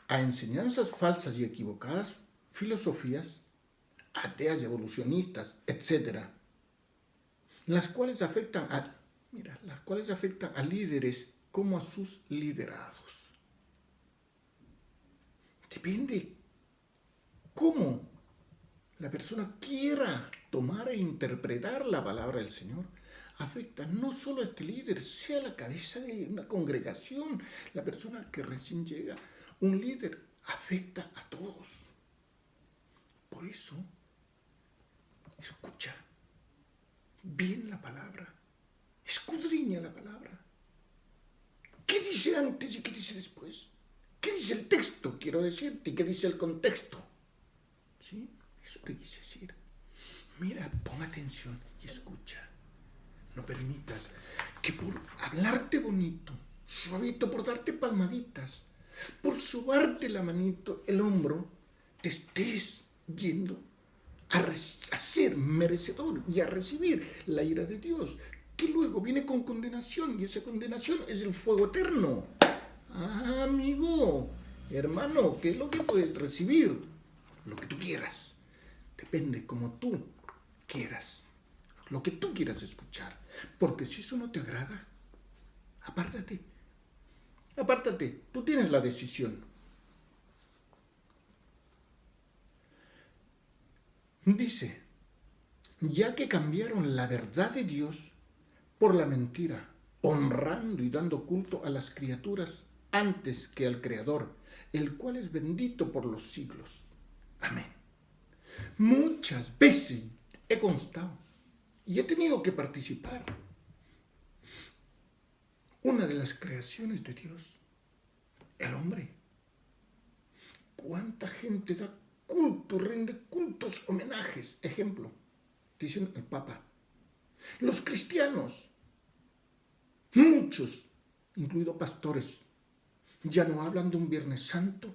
a enseñanzas falsas y equivocadas, filosofías, ateas y evolucionistas, etc., las cuales afectan a líderes como a sus liderados. Depende cómo la persona quiera tomar e interpretar la palabra del Señor. Afecta no solo a este líder, sea la cabeza de una congregación, la persona que recién llega. Un líder afecta a todos. Por eso, escucha bien la palabra, escudriña la palabra. ¿Qué dice antes y qué dice después? ¿Qué dice el texto, quiero decirte, y qué dice el contexto? ¿Sí? Eso te quise decir. Mira, pon atención y escucha. No permitas que por hablarte bonito, suavito, por darte palmaditas, por sobarte la manito, el hombro, te estés yendo a ser merecedor y a recibir la ira de Dios, que luego viene con condenación, y esa condenación es el fuego eterno. Ah, amigo, hermano, ¿qué es lo que puedes recibir? Lo que tú quieras. Depende como tú quieras. Lo que tú quieras escuchar. Porque si eso no te agrada, apártate. Apártate. Tú tienes la decisión. Dice, ya que cambiaron la verdad de Dios por la mentira, honrando y dando culto a las criaturas antes que al Creador, el cual es bendito por los siglos. Amén. Muchas veces he constado y he tenido que participar. Una de las creaciones de Dios, el hombre. ¿Cuánta gente da culto, rinde cultos, homenajes? Ejemplo, dicen el Papa. Los cristianos, muchos, incluidos pastores, ya no hablan de un Viernes Santo,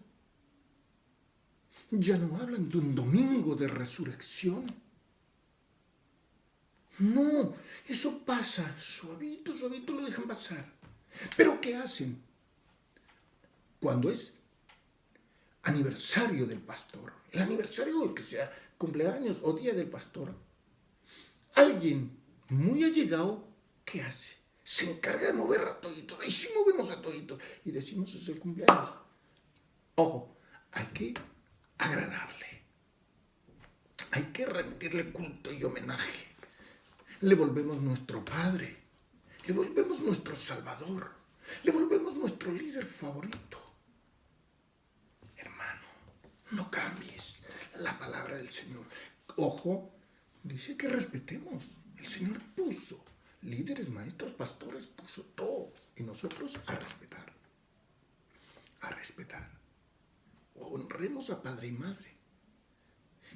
ya no hablan de un domingo de resurrección. No, eso pasa, suavito, suavito lo dejan pasar. ¿Pero qué hacen? Cuando es aniversario del pastor, el aniversario que sea cumpleaños o día del pastor, alguien muy allegado, ¿qué hace? Se encarga de mover a todito. Ahí sí movemos a todito y decimos es el cumpleaños. Ojo, hay que agradarle. Hay que rendirle culto y homenaje. Le volvemos nuestro Padre. Le volvemos nuestro Salvador. Le volvemos nuestro líder favorito. Hermano, la palabra del Señor. Ojo, dice que respetemos. El Señor puso líderes, maestros, pastores, puso todo. Y nosotros a respetar. A respetar. Honremos a padre y madre.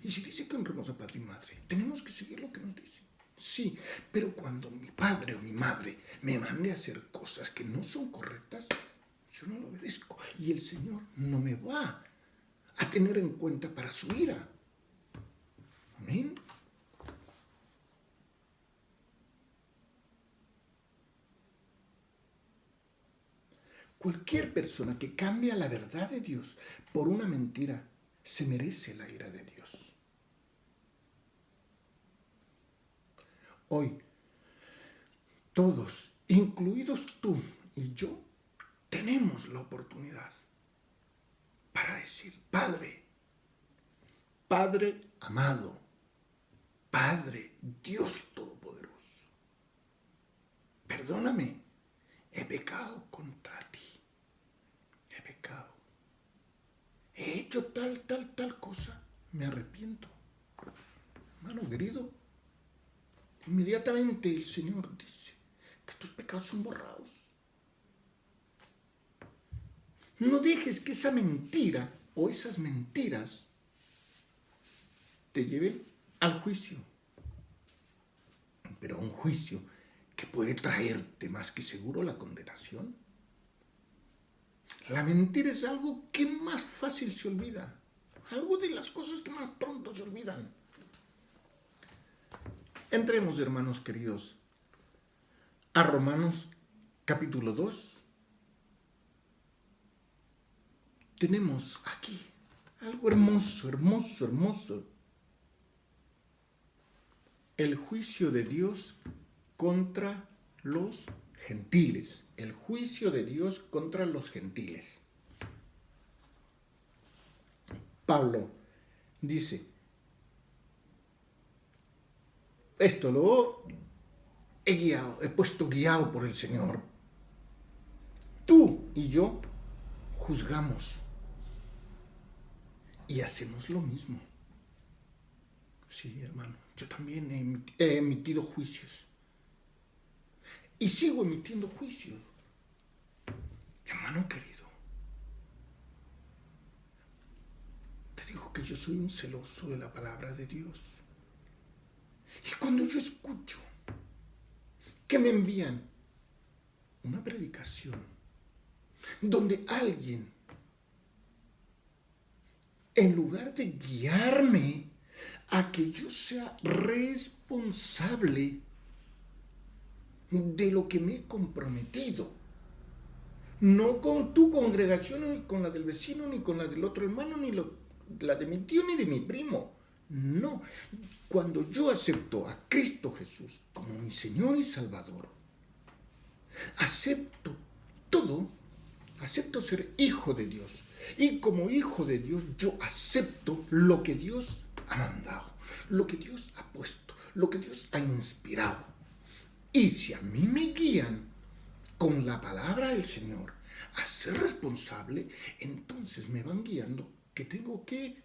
Y si dice que honremos a padre y madre, tenemos que seguir lo que nos dice. Sí, pero cuando mi padre o mi madre me mande a hacer cosas que no son correctas, yo no lo obedezco. Y el Señor no me va a tener en cuenta para su ira. Amén. Cualquier persona que cambia la verdad de Dios por una mentira se merece la ira de Dios. Hoy, todos, incluidos tú y yo, tenemos la oportunidad para decir, Padre, Padre amado, Padre, Dios Todopoderoso, perdóname, he pecado contra ti, he pecado, he hecho tal cosa, me arrepiento. Hermano querido, inmediatamente el Señor dice que tus pecados son borrados. No dejes que esa mentira o esas mentiras te lleven al juicio. Pero a un juicio que puede traerte más que seguro la condenación. La mentira es algo que más fácil se olvida. Algo de las cosas que más pronto se olvidan. Entremos, hermanos queridos, a Romanos capítulo 2. Tenemos aquí algo hermoso, hermoso, hermoso. El juicio de Dios contra los gentiles. El juicio de Dios contra los gentiles. Pablo dice, esto lo he puesto guiado por el Señor. Tú y yo juzgamos y hacemos lo mismo. Sí, hermano, yo también he emitido juicios. Y sigo emitiendo juicios. Hermano querido, te digo que yo soy un celoso de la palabra de Dios. Y cuando yo escucho que me envían una predicación donde alguien, en lugar de guiarme a que yo sea responsable de lo que me he comprometido, no con tu congregación, ni con la del vecino, ni con la del otro hermano, ni la de mi tío, ni de mi primo. No, cuando yo acepto a Cristo Jesús como mi Señor y Salvador, acepto todo, acepto ser hijo de Dios. Y como hijo de Dios, yo acepto lo que Dios ha mandado, lo que Dios ha puesto, lo que Dios ha inspirado. Y si a mí me guían con la palabra del Señor a ser responsable, entonces me van guiando que tengo que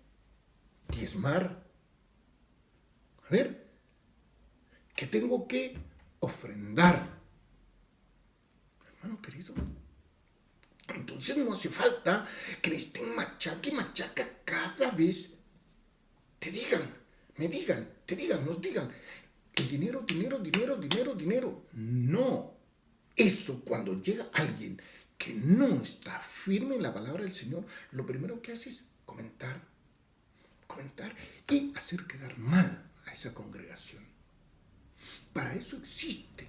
diezmar. A ver, que tengo que ofrendar. Hermano querido, entonces no hace falta que le estén machaca y machaca cada vez. Nos digan, el dinero, dinero, dinero, dinero, dinero. No. Eso cuando llega alguien que no está firme en la palabra del Señor, lo primero que hace es comentar y hacer quedar mal a esa congregación. Para eso existen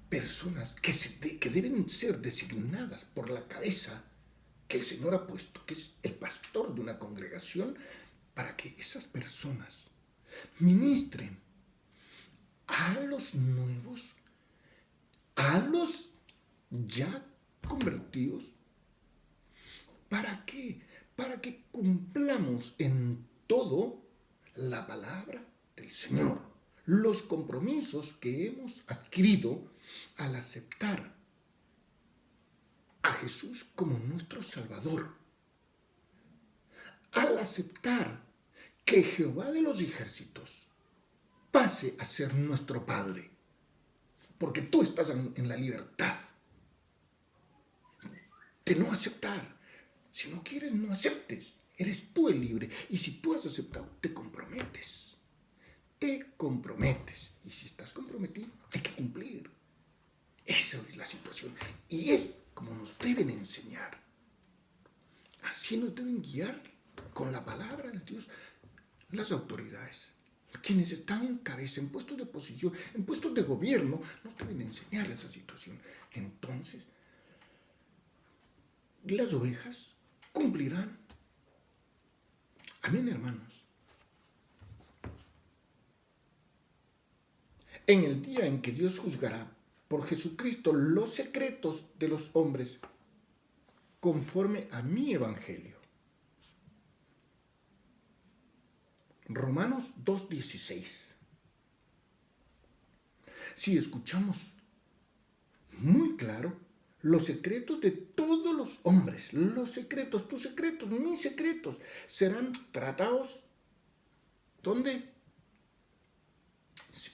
personas que deben ser designadas por la cabeza que el Señor ha puesto, que es el pastor de una congregación, para que esas personas ministren a los nuevos, a los ya convertidos. ¿Para qué? Para que cumplamos en todo la palabra del Señor, los compromisos que hemos adquirido al aceptar a Jesús como nuestro Salvador, al aceptar que Jehová de los ejércitos pase a ser nuestro Padre, porque tú estás en la libertad de no aceptar. Si no quieres, no aceptes. Eres tú el libre. Y si tú has aceptado, te comprometes. Te comprometes. Y si estás comprometido, hay que cumplir. Esa es la situación. Y es como nos deben enseñar. Así nos deben guiar con la palabra de Dios las autoridades. Quienes están en cabeza, en puestos de posición, en puestos de gobierno, nos deben enseñar esa situación. Entonces, las ovejas cumplirán. Amén, hermanos. En el día en que Dios juzgará por Jesucristo los secretos de los hombres, conforme a mi evangelio. Romanos 2:16. Si escuchamos muy claro los secretos de todos los hombres, los secretos, tus secretos, mis secretos, serán tratados, ¿dónde?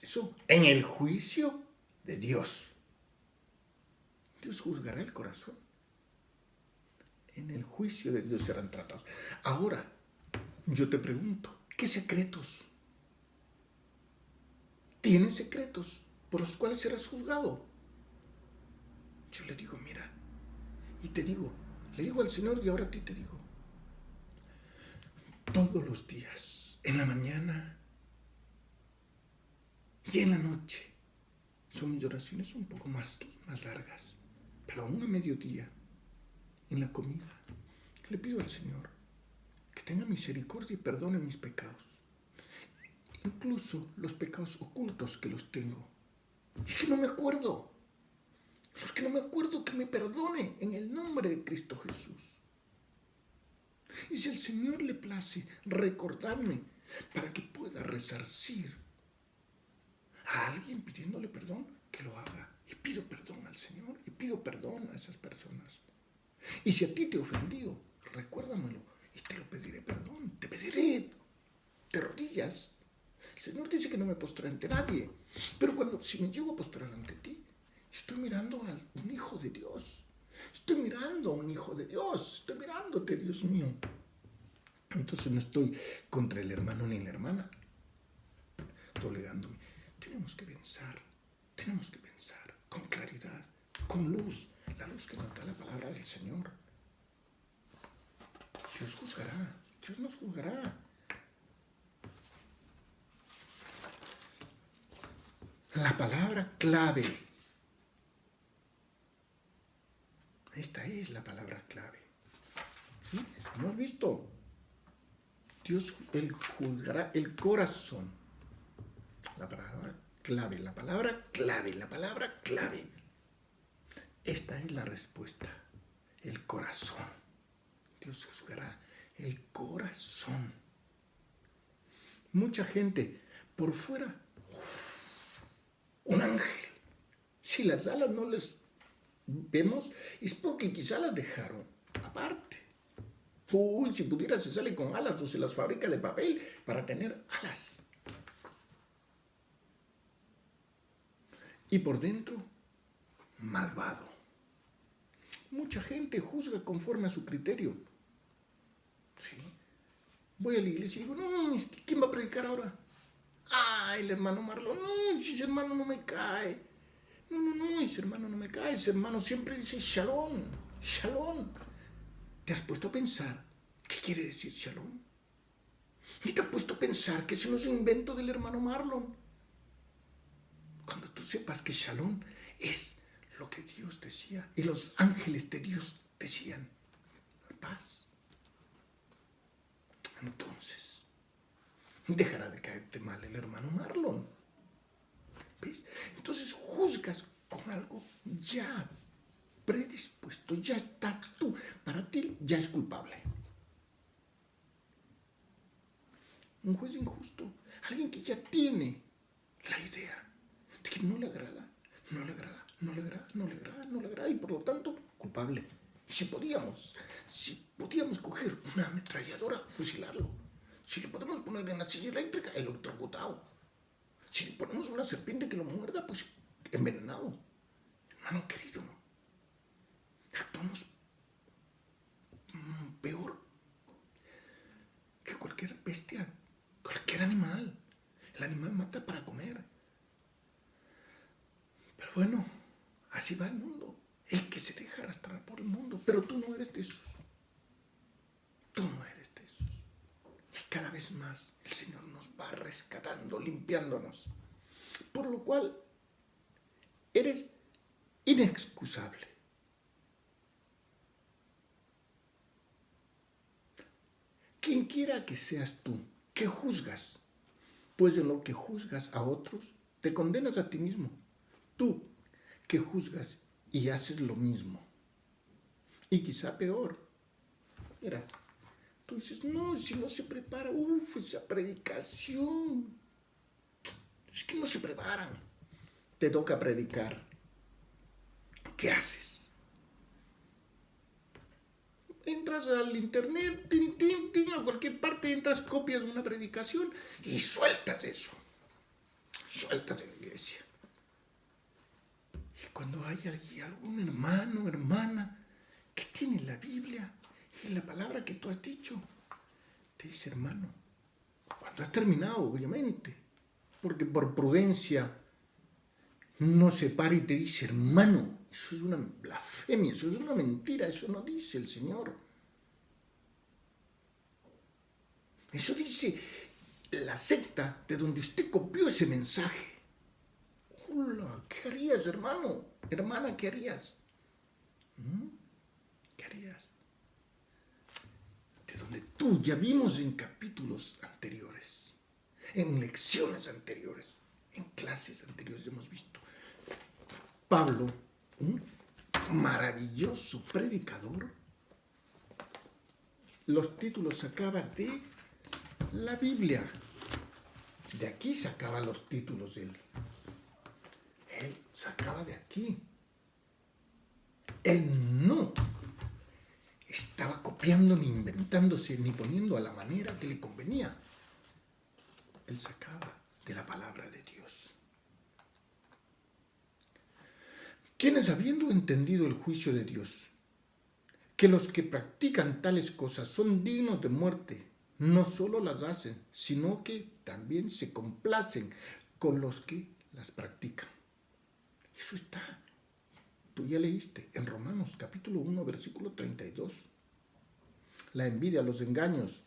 Eso, en el juicio de Dios. Dios juzgará el corazón. En el juicio de Dios serán tratados. Ahora, yo te pregunto, ¿qué secretos? ¿Tienes secretos por los cuales serás juzgado? Yo le digo, mira, y te digo, le digo al Señor y ahora a ti te digo, todos los días, en la mañana y en la noche, son mis oraciones un poco más largas, pero aún a mediodía, en la comida, le pido al Señor que tenga misericordia y perdone mis pecados, incluso los pecados ocultos que los tengo, y que no me acuerdo. Los que no me acuerdo, que me perdone en el nombre de Cristo Jesús. Y si al Señor le place recordarme para que pueda resarcir a alguien pidiéndole perdón, que lo haga. Y pido perdón al Señor y pido perdón a esas personas. Y si a ti te he ofendido, recuérdamelo y te lo pediré perdón. Te pediré de rodillas. El Señor dice que no me postraré ante nadie. Pero si me llego a postrar ante ti, estoy mirando a un hijo de Dios. Estoy mirando a un hijo de Dios. Estoy mirándote, Dios mío. Entonces no estoy contra el hermano ni la hermana doblegándome. Tenemos que pensar con claridad, con luz, la luz que nos da la palabra del Señor. Dios juzgará, Dios nos juzgará. La palabra clave. Esta es la palabra clave. ¿Sí? Hemos visto. Dios él juzgará el corazón. La palabra clave, la palabra clave, la palabra clave. Esta es la respuesta. El corazón. Dios juzgará el corazón. Mucha gente por fuera. Un ángel. Si las alas no les vemos, es porque quizá las dejaron aparte. Uy, si pudiera se sale con alas o se las fabrica de papel para tener alas. Y por dentro, malvado. Mucha gente juzga conforme a su criterio. Sí. Voy a la iglesia y digo, no, ¿quién va a predicar ahora? Ah, el hermano Marlon. No, si ese hermano no me cae. No, ese hermano no me cae. Ese hermano siempre dice shalom, shalom. ¿Te has puesto a pensar qué quiere decir shalom? ¿Y te has puesto a pensar que eso no es un invento del hermano Marlon? Cuando tú sepas que shalom es lo que Dios decía y los ángeles de Dios decían, paz. Entonces, dejará de caerte mal el hermano Marlon. ¿Ves? Entonces juzgas con algo ya predispuesto, ya está tú, para ti ya es culpable. Un juez injusto, alguien que ya tiene la idea de que no le agrada, y por lo tanto, culpable. Si podíamos coger una ametralladora, fusilarlo. Si le podemos poner en la silla eléctrica, electrocutado. Si le ponemos una serpiente que lo muerda, pues envenenado. Hermano querido, actuamos peor que cualquier bestia, cualquier animal. El animal mata para comer. Pero bueno, así va el mundo. El que se deja arrastrar por el mundo. Pero tú no eres de esos. Tú no eres de esos. Y cada vez más el Señor nos va rescatando, limpiándonos. Por lo cual eres inexcusable. Quien quiera que seas tú, que juzgas, pues en lo que juzgas a otros, te condenas a ti mismo. Tú, que juzgas y haces lo mismo. Y quizá peor. Mira, tú dices, no, si no se prepara, esa predicación. Es que no se preparan. Te toca predicar. ¿Qué haces? Entras al internet, a cualquier parte, entras, copias una predicación y sueltas eso. Sueltas en la iglesia. Y cuando hay allí algún hermano, hermana, que tiene la Biblia y la palabra que tú has dicho, te dice, hermano, cuando has terminado, obviamente, porque por prudencia no se para y te dice, hermano, eso es una blasfemia, eso es una mentira, eso no dice el Señor. Eso dice la secta de donde usted copió ese mensaje. Hola, ¿qué harías, hermano? Hermana, ¿qué harías? ¿Qué harías? De donde tú ya vimos en capítulos anteriores, en lecciones anteriores, en clases anteriores hemos visto. Pablo, un maravilloso predicador, los títulos sacaba de la Biblia. De aquí sacaba los títulos él. Él sacaba de aquí. Él no estaba copiando, ni inventándose, ni poniendo a la manera que le convenía. Él sacaba de la palabra de Dios. Quienes, habiendo entendido el juicio de Dios, que los que practican tales cosas son dignos de muerte, no solo las hacen, sino que también se complacen con los que las practican. Eso está. Tú ya leíste en Romanos capítulo 1, versículo 32. La envidia, los engaños,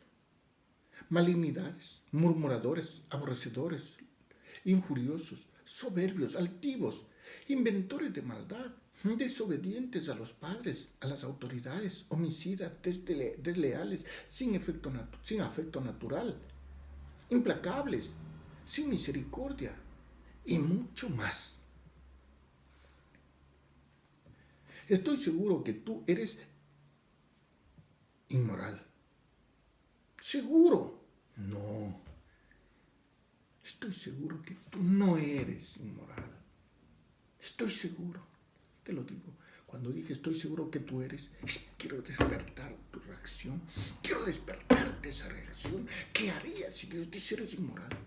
malignidades, murmuradores, aborrecedores, injuriosos, soberbios, altivos, inventores de maldad, desobedientes a los padres, a las autoridades, homicidas, desleales, sin afecto natural, implacables, sin misericordia y mucho más. Estoy seguro que tú eres inmoral. ¿Seguro? No. Estoy seguro que tú no eres inmoral. Estoy seguro. Te lo digo. Cuando dije estoy seguro que tú eres, quiero despertar tu reacción. Quiero despertarte esa reacción. ¿Qué harías si Dios dice eres inmoral?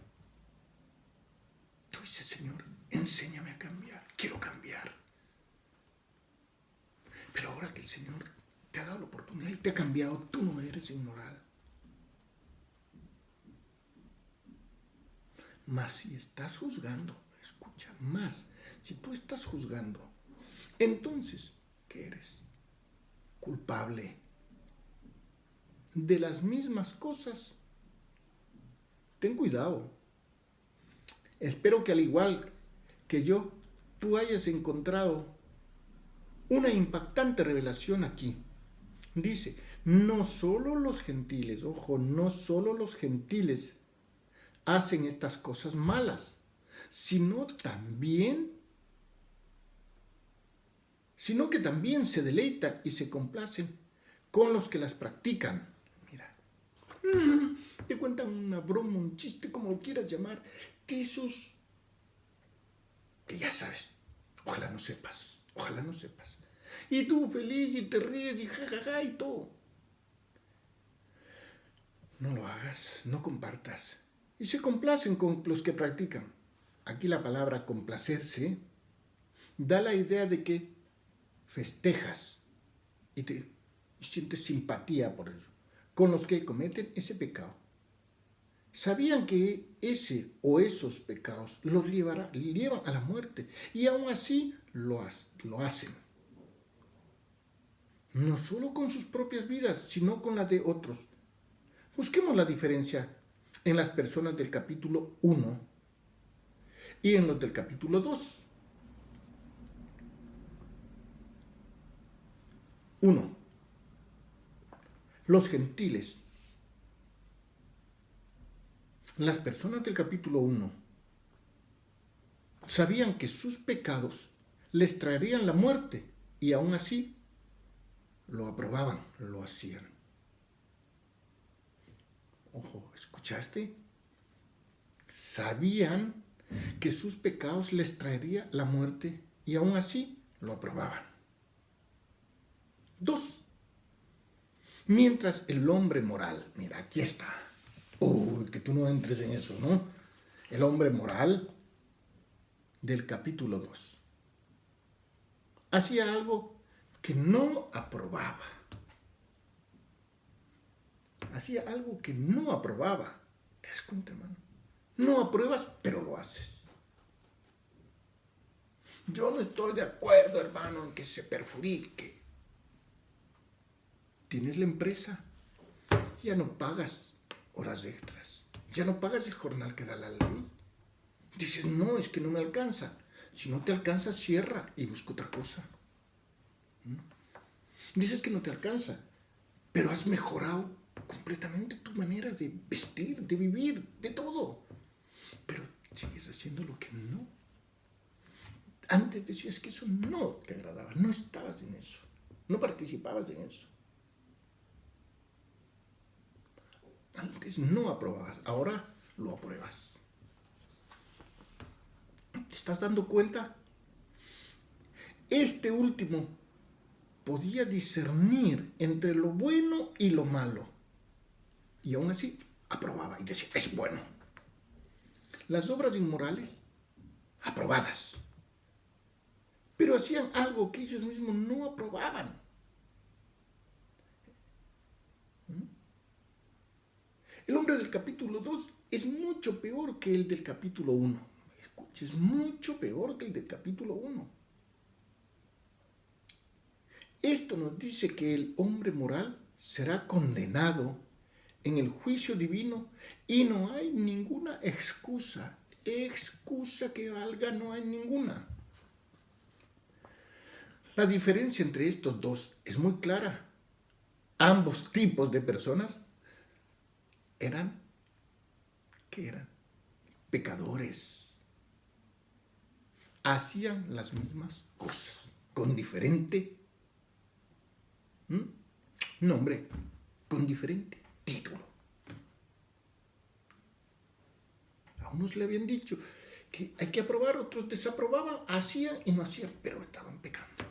Tú dices, Señor, enséñame a cambiar. Quiero cambiar. Pero ahora que el Señor te ha dado la oportunidad y te ha cambiado, tú no eres inmoral. Mas si estás juzgando, escucha, si tú estás juzgando, entonces, ¿qué eres? Culpable de las mismas cosas. Ten cuidado. Espero que al igual que yo, tú hayas encontrado una impactante revelación aquí. Dice, no solo los gentiles, ojo, no solo los gentiles hacen estas cosas malas, sino que también se deleitan y se complacen con los que las practican. Mira, te cuentan una broma, un chiste, como lo quieras llamar, de esos que ya sabes, ojalá no sepas. Y tú feliz y te ríes y jajaja y todo. No lo hagas, no compartas. Y se complacen con los que practican. Aquí la palabra complacerse da la idea de que festejas y sientes simpatía por ello, con los que cometen ese pecado. Sabían que ese o esos pecados los llevan a la muerte y aún así lo hacen. No solo con sus propias vidas, sino con la de otros. Busquemos la diferencia en las personas del capítulo 1 y en los del capítulo 2. 1. Los gentiles. Las personas del capítulo 1 sabían que sus pecados les traerían la muerte y aún así lo aprobaban, lo hacían. Ojo, ¿escuchaste? Sabían que sus pecados les traería la muerte y aún así lo aprobaban. 2. Mientras el hombre moral, mira, aquí está. Que tú no entres en eso, ¿no? El hombre moral del capítulo 2 hacía algo que no aprobaba. Hacía algo que no aprobaba. ¿Te das cuenta, hermano? No apruebas, pero lo haces. Yo no estoy de acuerdo, hermano, en que se perjudique. Tienes la empresa, ya no pagas horas extras, ya no pagas el jornal que da la ley. Dices, no, es que no me alcanza. Si no te alcanza, cierra y busca otra cosa. Dices que no te alcanza, pero has mejorado completamente tu manera de vestir, de vivir, de todo. Pero sigues haciendo lo que no. Antes decías que eso no te agradaba, no estabas en eso, no participabas en eso. Antes no aprobabas, ahora lo apruebas. ¿Te estás dando cuenta? Este último podía discernir entre lo bueno y lo malo. Y aún así aprobaba y decía, es bueno. Las obras inmorales, aprobadas. Pero hacían algo que ellos mismos no aprobaban. El hombre del capítulo 2 es mucho peor que el del capítulo 1. Escucha, es mucho peor que el del capítulo 1. Esto nos dice que el hombre moral será condenado en el juicio divino y no hay ninguna excusa. Excusa que valga, no hay ninguna. La diferencia entre estos dos es muy clara. Ambos tipos de personas eran, ¿qué eran? Pecadores. Hacían las mismas cosas, con diferente nombre, con diferente título. A unos le habían dicho que hay que aprobar, otros desaprobaban, hacían y no hacían, pero estaban pecando.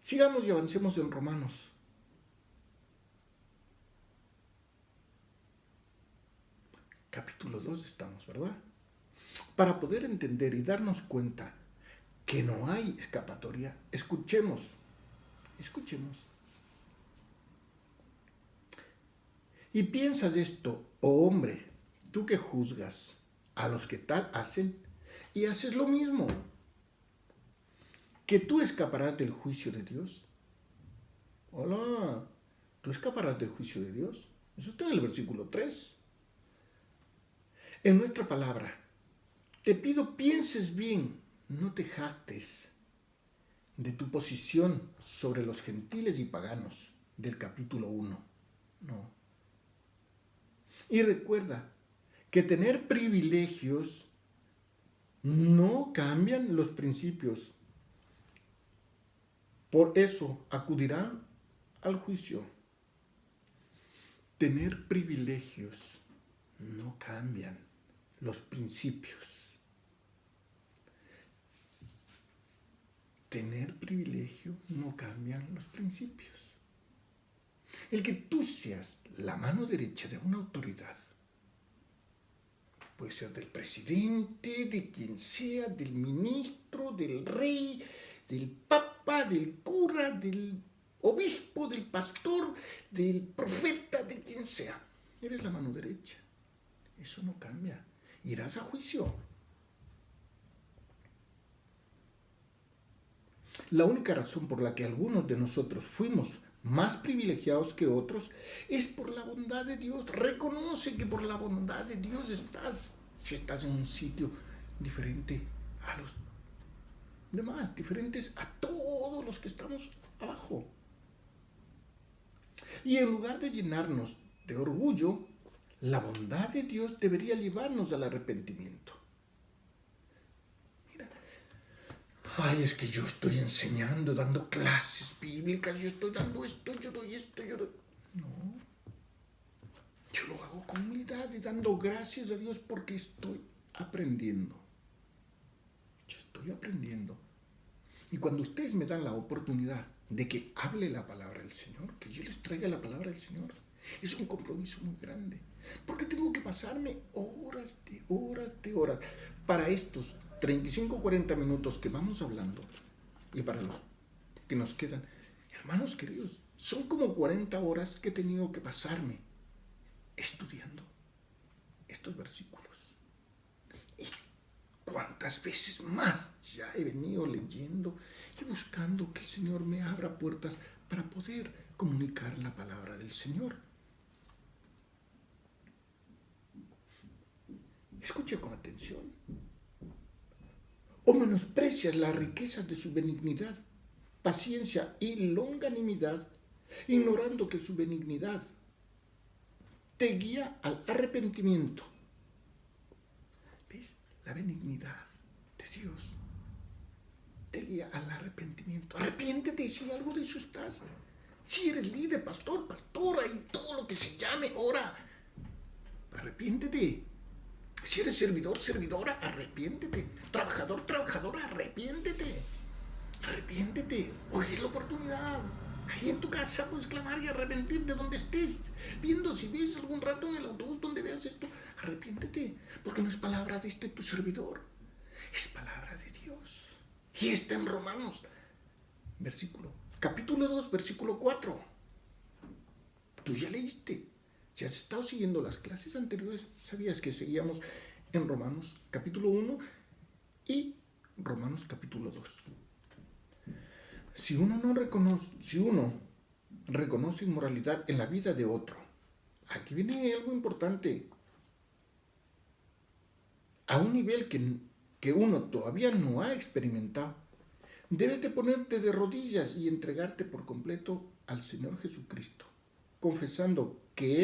Sigamos y avancemos en Romanos. Capítulo 2 estamos, ¿verdad? Para poder entender y darnos cuenta que no hay escapatoria, escuchemos. Y piensas esto, oh hombre, tú que juzgas a los que tal hacen y haces lo mismo, que tú escaparás del juicio de Dios. Hola, ¿tú escaparás del juicio de Dios? Eso está en el versículo 3. En nuestra palabra, te pido pienses bien, no te jactes de tu posición sobre los gentiles y paganos del capítulo 1. No. Y recuerda que tener privilegios no cambian los principios. Por eso acudirán al juicio. Tener privilegios no cambian los principios. tener privilegio no cambian los principios. El que tú seas la mano derecha de una autoridad, puede ser del presidente, de quien sea, del ministro, del rey, del papa, del cura, del obispo, del pastor, del profeta, de quien sea. Eres la mano derecha. Eso no cambia. Irás a juicio. La única razón por la que algunos de nosotros fuimos más privilegiados que otros es por la bondad de Dios. Reconoce que por la bondad de Dios si estás en un sitio diferente a los demás, diferentes a todos los que estamos abajo. Y en lugar de llenarnos de orgullo, la bondad de Dios debería llevarnos al arrepentimiento. Mira, es que yo estoy enseñando, dando clases bíblicas, yo estoy dando esto, yo doy esto, yo doy... No, yo lo hago con humildad y dando gracias a Dios porque estoy aprendiendo. Yo estoy aprendiendo. Y cuando ustedes me dan la oportunidad de que hable la palabra del Señor, que yo les traiga la palabra del Señor, es un compromiso muy grande. Porque tengo que pasarme horas para estos 35 40 minutos que vamos hablando y para los que nos quedan. Hermanos queridos, son como 40 horas que he tenido que pasarme estudiando estos versículos. Y cuántas veces más ya he venido leyendo y buscando que el Señor me abra puertas para poder comunicar la palabra del Señor. Escucha con atención. O menosprecias las riquezas de su benignidad, paciencia y longanimidad, ignorando que su benignidad te guía al arrepentimiento. ¿Ves? La benignidad de Dios te guía al arrepentimiento. Arrepiéntete si algo de eso estás. Si eres líder, pastor, pastora y todo lo que se llame, ora. Arrepiéntete. Si eres servidor, servidora, arrepiéntete. Trabajador, trabajadora, arrepiéntete. Arrepiéntete. Hoy es la oportunidad. Ahí en tu casa puedes clamar y arrepentirte donde estés. Viendo, si ves algún rato en el autobús donde veas esto, arrepiéntete. Porque no es palabra de tu servidor. Es palabra de Dios. Y está en Romanos, capítulo 2, versículo 4. Tú ya leíste. Si has estado siguiendo las clases anteriores, sabías que seguíamos en Romanos capítulo 1 y Romanos capítulo 2. Si uno reconoce inmoralidad en la vida de otro, aquí viene algo importante. A un nivel que uno todavía no ha experimentado, debes de ponerte de rodillas y entregarte por completo al Señor Jesucristo, confesando que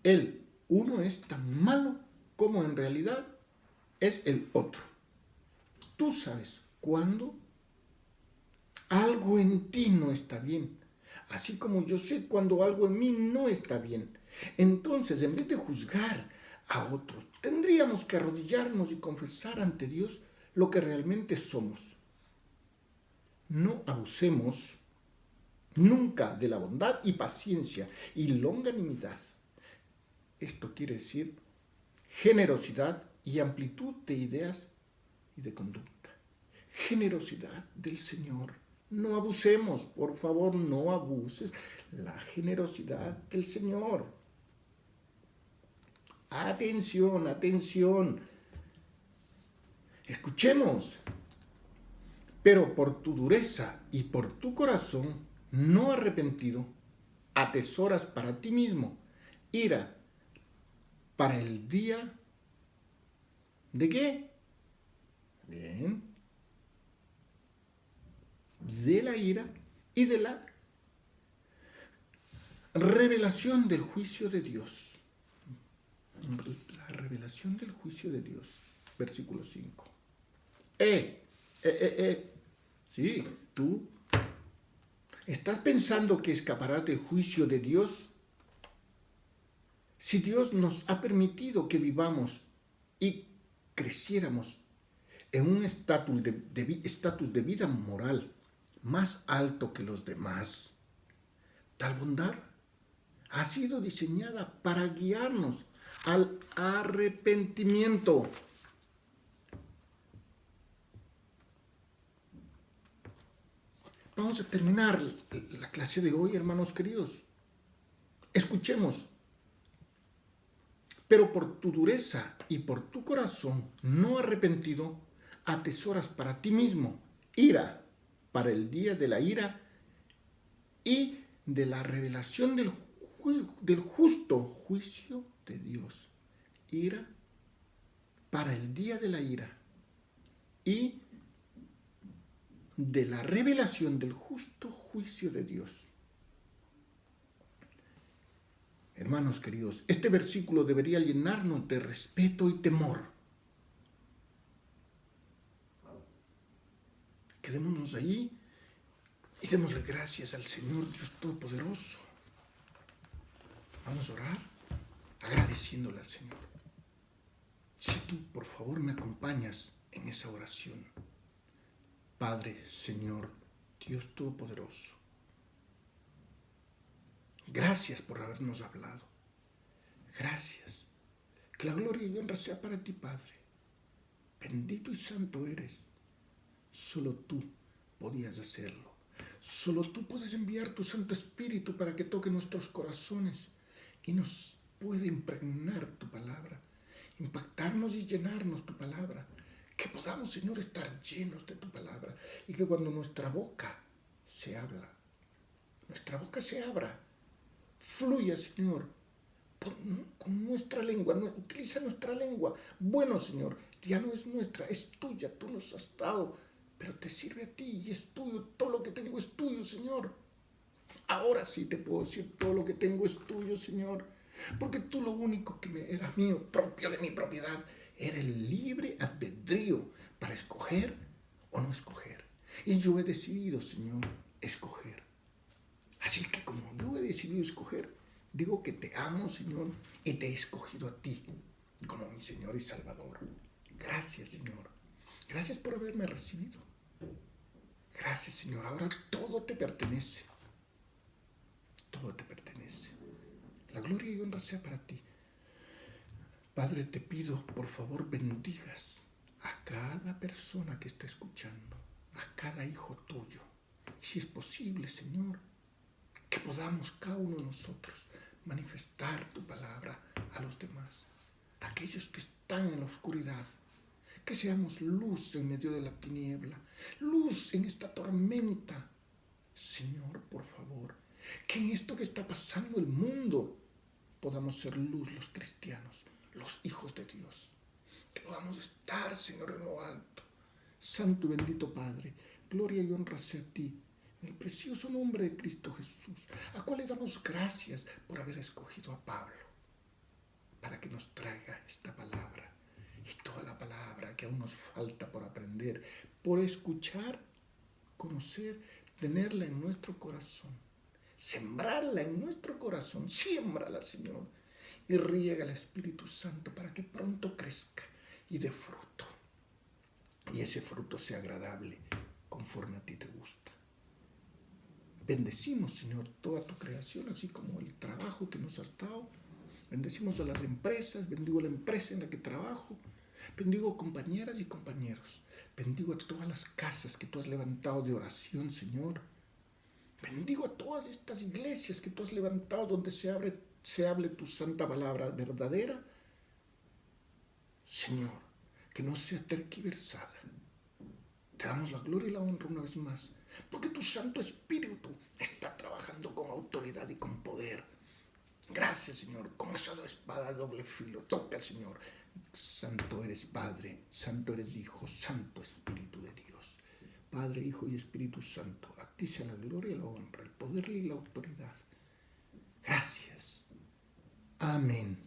Él, uno es tan malo como en realidad es el otro. Tú sabes cuándo algo en ti no está bien, así como yo sé cuando algo en mí no está bien. Entonces, en vez de juzgar a otros, tendríamos que arrodillarnos y confesar ante Dios lo que realmente somos. No abusemos nunca de la bondad y paciencia y longanimidad. Esto quiere decir generosidad y amplitud de ideas y de conducta. Generosidad del Señor. No abusemos, por favor, no abuses la generosidad del Señor. Atención, atención. Escuchemos. Pero por tu dureza y por tu corazón no arrepentido, atesoras para ti mismo ira para el día ¿de qué? Bien. De la ira y de la revelación del juicio de Dios. La revelación del juicio de Dios. Versículo 5. Sí, tú ¿estás pensando que escaparás del juicio de Dios? Si Dios nos ha permitido que vivamos y creciéramos en un estatus de vida moral más alto que los demás. Tal bondad ha sido diseñada para guiarnos al arrepentimiento. Vamos a terminar la clase de hoy, hermanos queridos. Escuchemos. Pero por tu dureza y por tu corazón no arrepentido, atesoras para ti mismo ira para el día de la ira y de la revelación del justo juicio de Dios. Ira para el día de la ira y de la revelación del justo juicio de Dios. Hermanos queridos, este versículo debería llenarnos de respeto y temor. Quedémonos ahí y démosle gracias al Señor Dios Todopoderoso. Vamos a orar agradeciéndole al Señor. Si tú, por favor, me acompañas en esa oración. Padre, Señor, Dios Todopoderoso, gracias por habernos hablado. Gracias. Que la gloria y honra sea para ti, Padre. Bendito y santo eres. Solo tú podías hacerlo. Solo tú puedes enviar tu Santo Espíritu para que toque nuestros corazones y nos puede impregnar tu palabra, impactarnos y llenarnos tu palabra. Que podamos, Señor, estar llenos de tu palabra y que cuando nuestra boca se abra, fluya, Señor, con nuestra lengua, utiliza nuestra lengua. Bueno, Señor, ya no es nuestra, es tuya, tú nos has dado, pero te sirve a ti y es tuyo, todo lo que tengo es tuyo, Señor. Ahora sí te puedo decir, todo lo que tengo es tuyo, Señor, porque tú lo único que me era mío, propio de mi propiedad, era el libre albedrío para escoger o no escoger. Y yo he decidido, Señor, escoger. Así que como yo he decidido escoger, digo que te amo, Señor, y te he escogido a ti como mi Señor y Salvador. Gracias, Señor. Gracias por haberme recibido. Gracias, Señor. Ahora todo te pertenece. Todo te pertenece. La gloria y honra sea para ti. Padre, te pido, por favor, bendigas a cada persona que está escuchando, a cada hijo tuyo. Y si es posible, Señor, que podamos cada uno de nosotros manifestar tu palabra a los demás, aquellos que están en la oscuridad, que seamos luz en medio de la tiniebla, luz en esta tormenta. Señor, por favor, que en esto que está pasando el mundo podamos ser luz los cristianos, los hijos de Dios, que podamos estar, Señor, en lo alto. Santo y bendito Padre, gloria y honra sea a ti, en el precioso nombre de Cristo Jesús, a cual le damos gracias por haber escogido a Pablo para que nos traiga esta palabra y toda la palabra que aún nos falta por aprender, por escuchar, conocer, tenerla en nuestro corazón, sembrarla en nuestro corazón. Siémbrala, Señor, y riega el Espíritu Santo para que pronto crezca y dé fruto, y ese fruto sea agradable conforme a ti te gusta. Bendecimos, Señor, toda tu creación, así como el trabajo que nos has dado. Bendecimos a las empresas, bendigo la empresa en la que trabajo, bendigo compañeras y compañeros, bendigo a todas las casas que tú has levantado de oración, Señor. Bendigo a todas estas iglesias que tú has levantado donde se hable tu santa palabra verdadera. Señor, que no sea tergiversada. Te damos la gloria y la honra una vez más, porque tu Santo Espíritu está trabajando con autoridad y con poder. Gracias, Señor, como esa espada de doble filo. Toca, Señor. Santo eres Padre, Santo eres Hijo, Santo Espíritu de Dios. Padre, Hijo y Espíritu Santo, a ti sea la gloria y la honra, el poder y la autoridad. Gracias. Amén.